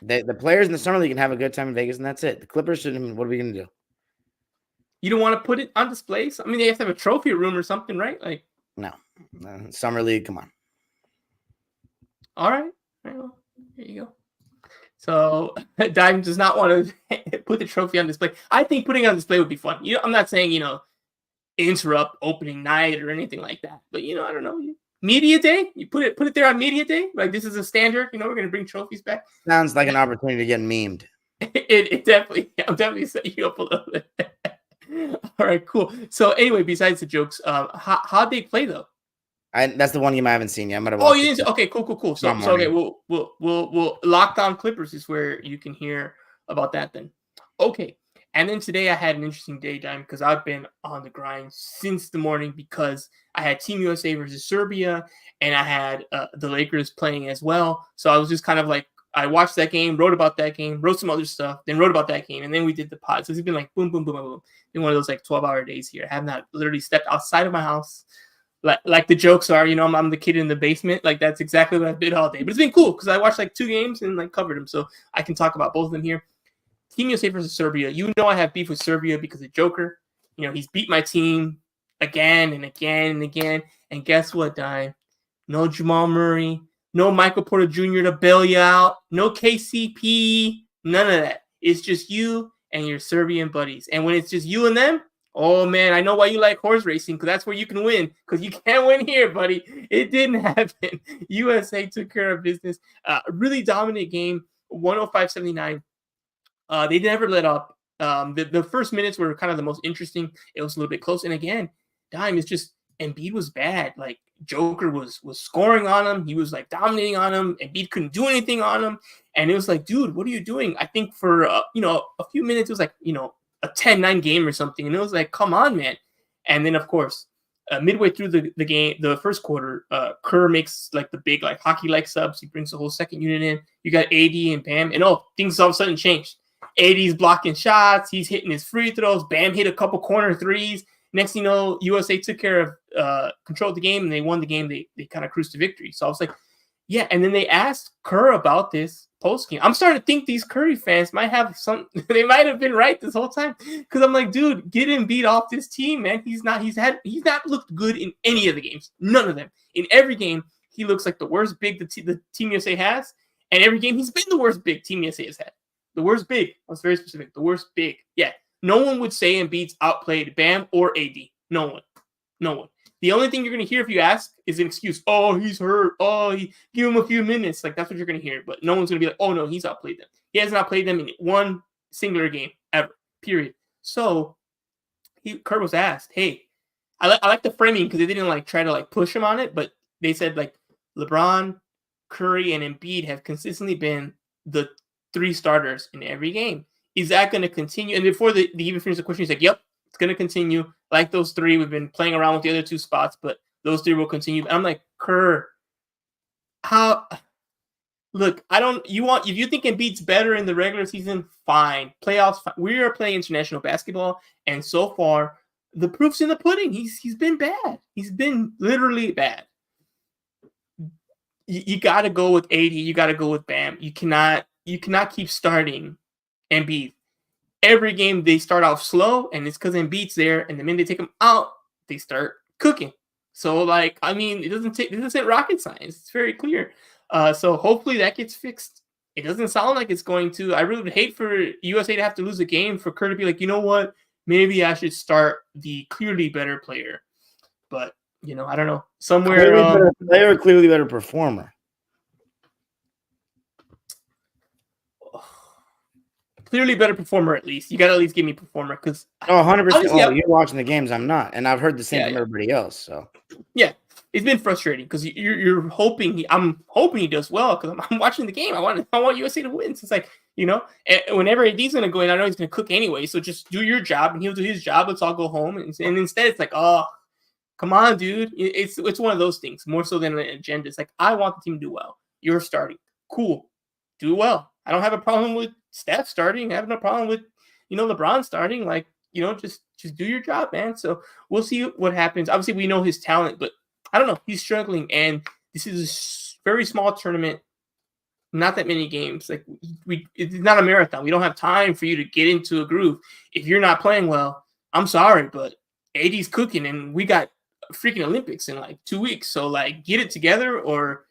The players in the Summer League can have a good time in Vegas, and that's it. The Clippers shouldn't. What are we going to do? You don't want to put it on display? I mean, they have to have a trophy room or something, right? Like, no. Summer League, come on. All right. Well, there you go. So Dime does not want to put the trophy on display. I think putting it on display would be fun. I'm not saying, interrupt opening night or anything like that. But, I don't know. Media day, you put it there on media day. Like, this is a standard. We're going to bring trophies back. Sounds like an opportunity to get memed. It definitely, I'm definitely setting you up a little bit. All right, cool. So anyway, besides the jokes, how'd they play though? That's the one game I haven't seen yet. I'm gonna. Oh, you didn't. Okay, cool. So okay, we'll Lockdown Clippers is where you can hear about that then. Okay, and then today I had an interesting day, Dime, because I've been on the grind since the morning because I had Team USA versus Serbia, and I had the Lakers playing as well. So I was just kind of like, I watched that game, wrote about that game, wrote some other stuff, then wrote about that game, and then we did the pod. So it's been like boom, boom, boom, boom, boom. In one of those like 12-hour days here. I have not literally stepped outside of my house. Like the jokes are, I'm the kid in the basement. Like that's exactly what I've been all day. But it's been cool because I watched like 2 games and like covered them. So I can talk about both of them here. Team USA versus Serbia. I have beef with Serbia because of Joker. He's beat my team again and again and again. And guess what, Dime? No Jamal Murray. No Michael Porter Jr. to bail you out. No KCP. None of that. It's just you and your Serbian buddies. And when it's just you and them, oh, man, I know why you like horse racing, because that's where you can win, because you can't win here, buddy. It didn't happen. USA took care of business. Really dominant game, 105-79. They never let up. The first minutes were kind of the most interesting. It was a little bit close. And again, Dime is just Embiid was bad. Like Joker was scoring on him. He was like dominating on him. Embiid couldn't do anything on him. And it was like, dude, what are you doing? I think for a few minutes it was like a 10-9 game or something. And it was like, come on, man. And then of course, midway through the game, the first quarter, Kerr makes like the big like hockey-like subs. He brings the whole second unit in. You got AD and Bam, and things all of a sudden changed. AD's blocking shots. He's hitting his free throws. Bam hit a couple corner threes. Next thing you know, USA took care of controlled the game, and they won the game. They kind of cruised to victory. So I was like, yeah. And then they asked Kerr about this post game. I'm starting to think these Curry fans might have they might have been right this whole time, because I'm like, dude, get Embiid off this team, man. He's not looked good in any of the games. None of them. In every game, he looks like the worst big the Team USA has, and every game he's been the worst big Team USA has had. The worst big. I was very specific. The worst big. Yeah. No one would say Embiid's outplayed Bam or AD. No one. The only thing you're going to hear if you ask is an excuse. Oh, he's hurt. Oh, give him a few minutes. Like, that's what you're going to hear. But no one's going to be like, oh, no, he's outplayed them. He hasn't outplayed them in one singular game ever, period. So Kerr was asked, hey, I like the framing because they didn't like try to like push him on it, but they said like LeBron, Curry, and Embiid have consistently been the 3 starters in every game. Is that going to continue? And before they even finished the question, he's like, yep, it's going to continue. Like those 3, we've been playing around with the other 2 spots, but those 3 will continue. And I'm like, Kerr, look, if you think Embiid's better in the regular season, fine. Playoffs, fine. We are playing international basketball, and so far, the proof's in the pudding. He's been bad. He's been literally bad. You got to go with AD. You got to go with Bam. You cannot keep starting Embiid. Every game they start off slow, and it's because Embiid's there. And the minute they take him out, they start cooking. So like, I mean, it doesn't rocket science. It's very clear. So hopefully that gets fixed. It doesn't sound like it's going to. I really would hate for USA to have to lose a game for Kerr to be like, you know what? Maybe I should start the clearly better player. But, you know, I don't know. Somewhere. Clearly better player, clearly better performer. Clearly better performer, at least. You got to at least give me performer because. Oh, 100%. Oh, you're watching the games. I'm not. And I've heard the same from everybody else. So. Yeah. It's been frustrating because you're hoping I'm hoping he does well because I'm watching the game. I want USA to win. So it's like, you know, whenever AD's gonna go in, I know he's gonna cook anyway. So just do your job and he'll do his job. Let's all go home. And instead, it's like, oh, come on, dude. It's one of those things more so than an agenda. It's like I want the team to do well. You're starting, cool, do well. I don't have a problem with Steph starting. I have no problem with LeBron starting. Like just do your job, man. So we'll see what happens. Obviously, we know his talent, but I don't know. He's struggling, and this is a very small tournament. Not that many games. Like it's not a marathon. We don't have time for you to get into a groove. If you're not playing well, I'm sorry, but AD's cooking, and we got freaking Olympics in like 2 weeks. So like, get it together, or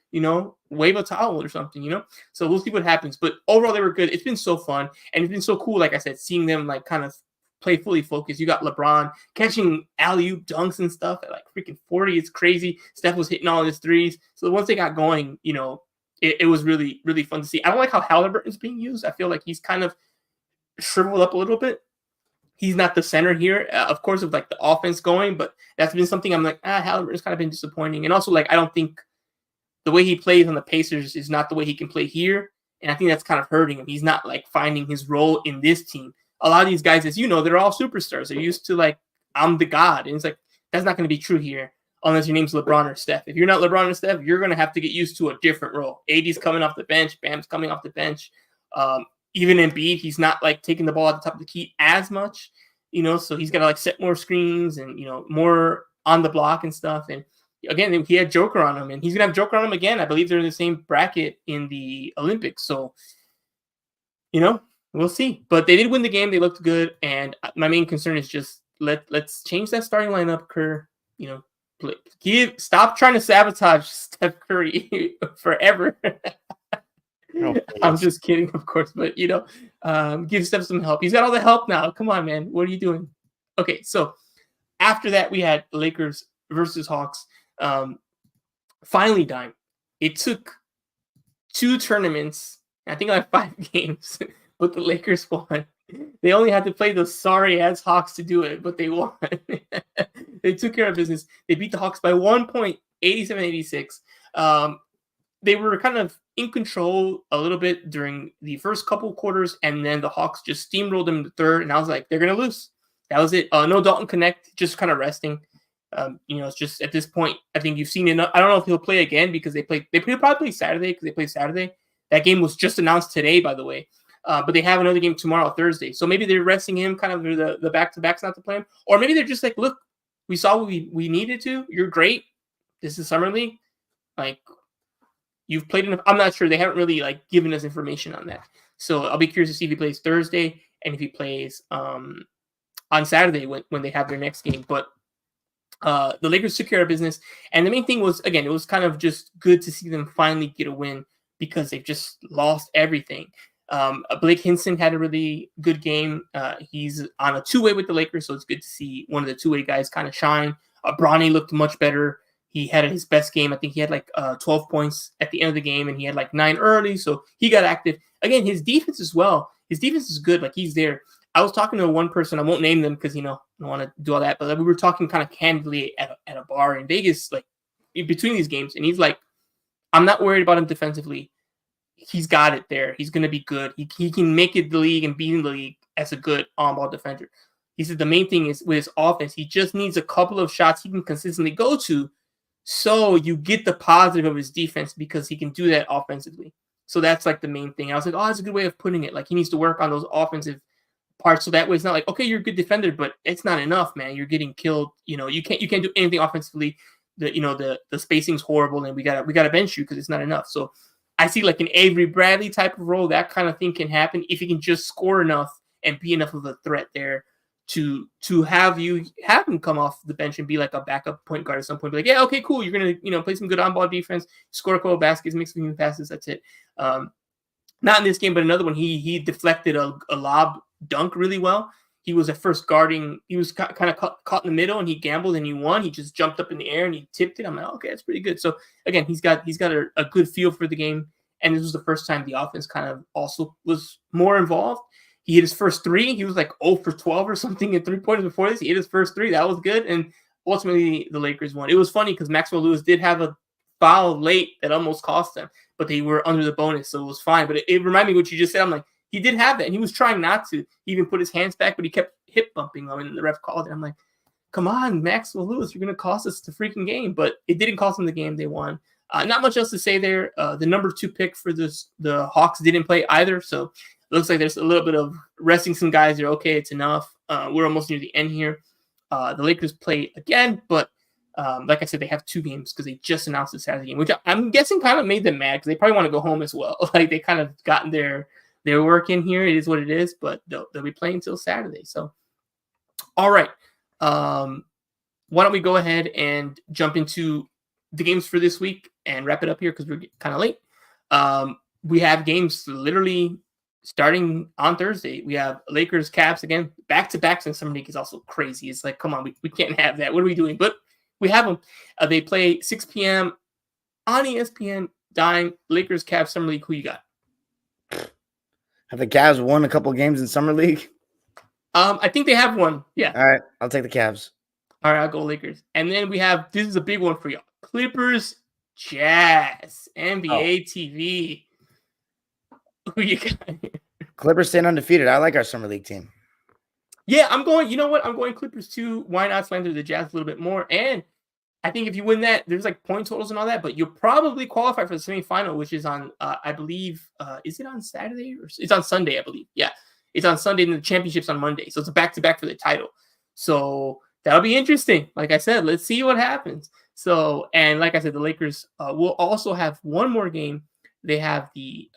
wave a towel or something. So we'll see what happens. But overall, they were good. It's been so fun, and it's been so cool. Like I said, seeing them like kind of play fully focused. You got LeBron catching alley-oop dunks and stuff at like freaking 40. It's crazy. Steph was hitting all his threes. So once they got going, it was really, really fun to see. I don't like how Halliburton's being used. I feel like he's kind of shriveled up a little bit. He's not the center here, of course, of like the offense going, but that's been something I'm like, Halliburton's kind of been disappointing. And also, like, I don't think the way he plays on the Pacers is not the way he can play here. And I think that's kind of hurting him. He's not like finding his role in this team. A lot of these guys, as you know, they're all superstars. They're used to like, I'm the god. And it's like, that's not going to be true here unless your name's LeBron or Steph. If you're not LeBron or Steph, you're going to have to get used to a different role. AD's coming off the bench. Bam's coming off the bench. Even Embiid, he's not like taking the ball at the top of the key as much, so he's got to like set more screens and, more on the block and stuff. And again, he had Joker on him, and he's going to have Joker on him again. I believe they're in the same bracket in the Olympics. So, we'll see. But they did win the game. They looked good. And my main concern is just let's change that starting lineup, Kerr. Stop trying to sabotage Steph Curry forever. No, I'm just kidding, of course. But, give Steph some help. He's got all the help now. Come on, man. What are you doing? Okay, so after that, we had Lakers versus Hawks. Finally dime. It took 2 tournaments, I think like 5 games, but the Lakers won. They only had to play those sorry-ass Hawks to do it, but they won. They took care of business. They beat the Hawks by 1 point, 87-86. They were kind of in control a little bit during the first couple quarters, and then the Hawks just steamrolled them in the third, and I was like, they're going to lose. That was it. No Dalton Connect, just kind of resting. It's just at this point, I think you've seen enough. I don't know if he'll play again because they probably play Saturday because they play Saturday. That game was just announced today, by the way. But they have another game tomorrow, Thursday. So maybe they're resting him kind of the back-to-backs not to play him. Or maybe they're just like, look, we saw what we needed to. You're great. This is Summer League. Like, you've played enough. I'm not sure. They haven't really like given us information on that. So I'll be curious to see if he plays Thursday and if he plays on Saturday when they have their next game. But the Lakers took care of business. And the main thing was, again, it was kind of just good to see them finally get a win because they've just lost everything. Blake Hinson had a really good game. He's on a 2-way with the Lakers, so it's good to see one of the 2-way guys kind of shine. Bronny looked much better. He had his best game. I think he had like 12 points at the end of the game, and he had like 9 early, so he got active. Again, his defense as well. His defense is good. Like, he's there. I was talking to one person. I won't name them because, I don't want to do all that, but we were talking kind of candidly at a bar in Vegas, like in between these games, and he's like, I'm not worried about him defensively. He's got it there. He's going to be good. He can make it the league and be in the league as a good on-ball defender. He said the main thing is with his offense, he just needs a couple of shots he can consistently go to so you get the positive of his defense because he can do that offensively. So that's like the main thing. I was like, oh, that's a good way of putting it. Like, he needs to work on those offensive parts. So that way it's not like, okay, you're a good defender, but it's not enough, man. You're getting killed. You can't do anything offensively. The spacing's horrible, and we gotta bench you because it's not enough. So I see like an Avery Bradley type of role. That kind of thing can happen if he can just score enough and be enough of a threat there to have him come off the bench and be like a backup point guard at some point. Be like, yeah, okay, cool. You're gonna play some good on ball defense, score a couple baskets, make some passes. That's it. Not in this game, but another one. He deflected a lob dunk really well. He was at first guarding. He was kind of caught in the middle, and he gambled and he won. He just jumped up in the air and he tipped it. I'm like, okay, that's pretty good. So again, he's got a good feel for the game, and this was the first time the offense kind of also was more involved. He hit his first three. He was like 0 for 12 or something in 3-pointers before this. He hit his first three. That was good, and ultimately the Lakers won. It was funny because Maxwell Lewis did have a foul late that almost cost them, but they were under the bonus, so it was fine. But it reminded me of what you just said. I'm like, he did have that, and he was trying not to. He even put his hands back, but he kept hip bumping them, and the ref called it. I'm like, come on, Maxwell Lewis, you're going to cost us the freaking game. But it didn't cost them the game. They won. Not much else to say there. The number 2 pick for the Hawks didn't play either, so it looks like there's a little bit of resting some guys there. Okay, it's enough. We're almost near the end here. The Lakers play again, but like I said, they have 2 games because they just announced the Saturday game, which I'm guessing kind of made them mad because they probably want to go home as well. Like they kind of gotten their work in here. It is what it is, but they'll be playing until Saturday. So, all right. Why don't we go ahead and jump into the games for this week and wrap it up here because we're kind of late. We have games literally starting on Thursday. We have Lakers, Cavs again, back-to-backs in Summer League is also crazy. It's like, come on, we can't have that. What are we doing? But we have them. They play 6 p.m. on ESPN, Dime, Lakers, Cavs, Summer League. Who you got? Have the Cavs won a couple games in Summer League? I think they have one. Yeah. All right. I'll take the Cavs. All right. I'll go Lakers. And then we have, this is a big one for y'all. Clippers, Jazz, NBA TV. Who you got here? Clippers staying undefeated. I like our Summer League team. Yeah, I'm going, you know what? I'm going Clippers too. Why not slander the Jazz a little bit more? And I think if you win that, there's like point totals and all that, but you'll probably qualify for the semifinal, which is on, I believe, is it on Saturday? Or it's on Sunday, I believe. Yeah, it's on Sunday and the championship's on Monday. So it's a back-to-back for the title. So that'll be interesting. Like I said, let's see what happens. So, and like I said, the Lakers will also have one more game. They have the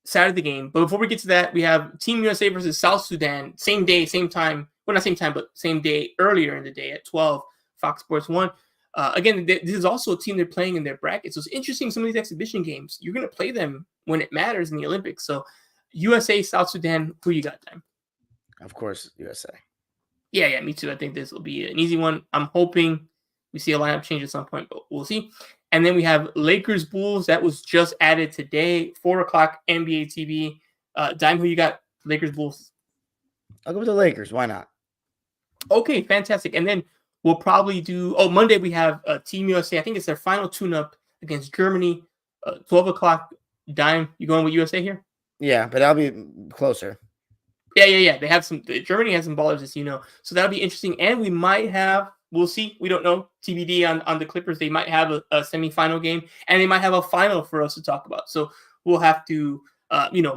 Saturday game. But before we get to that, we have Team USA versus South Sudan. Same day, same time. Well, not same time, but same day earlier in the day at 12. Fox Sports 1. Again, this is also a team they're playing in their bracket. So it's interesting, some of these exhibition games, you're going to play them when it matters in the Olympics. So USA, South Sudan, who you got, Time? Of course, USA. Yeah, me too. I think this will be an easy one. I'm hoping we see a lineup change at some point, but we'll see. And then we have Lakers Bulls. That was just added today, 4 o'clock NBA TV. Dime, who you got? Lakers Bulls. I'll go with the Lakers. Why not? Okay, fantastic. And then we'll probably do, Monday we have Team USA. I think it's their final tune-up against Germany, 12 o'clock. Dime, you going with USA here? Yeah, but that'll be closer. Yeah. They have Germany has some ballers, as you know. So that'll be interesting. And we might have, we'll see. We don't know. TBD on the Clippers. They might have a semifinal game, and they might have a final for us to talk about. So we'll have to,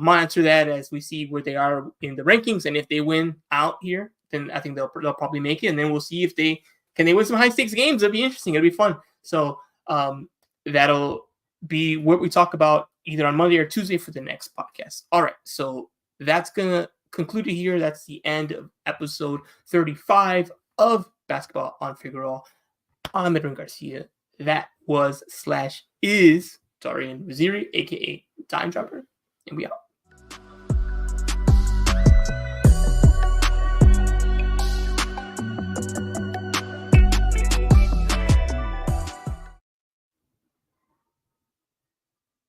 monitor that as we see where they are in the rankings. And if they win out here, then I think they'll probably make it. And then we'll see if they win some high stakes games. It'll be interesting. It'll be fun. So that'll be what we talk about either on Monday or Tuesday for the next podcast. All right. So that's going to conclude it here. That's the end of episode 35 of Basketball on Figueroa. I'm Edwin Garcia. That was / is Darian Waziri, a.k.a. Time Dropper. And we out.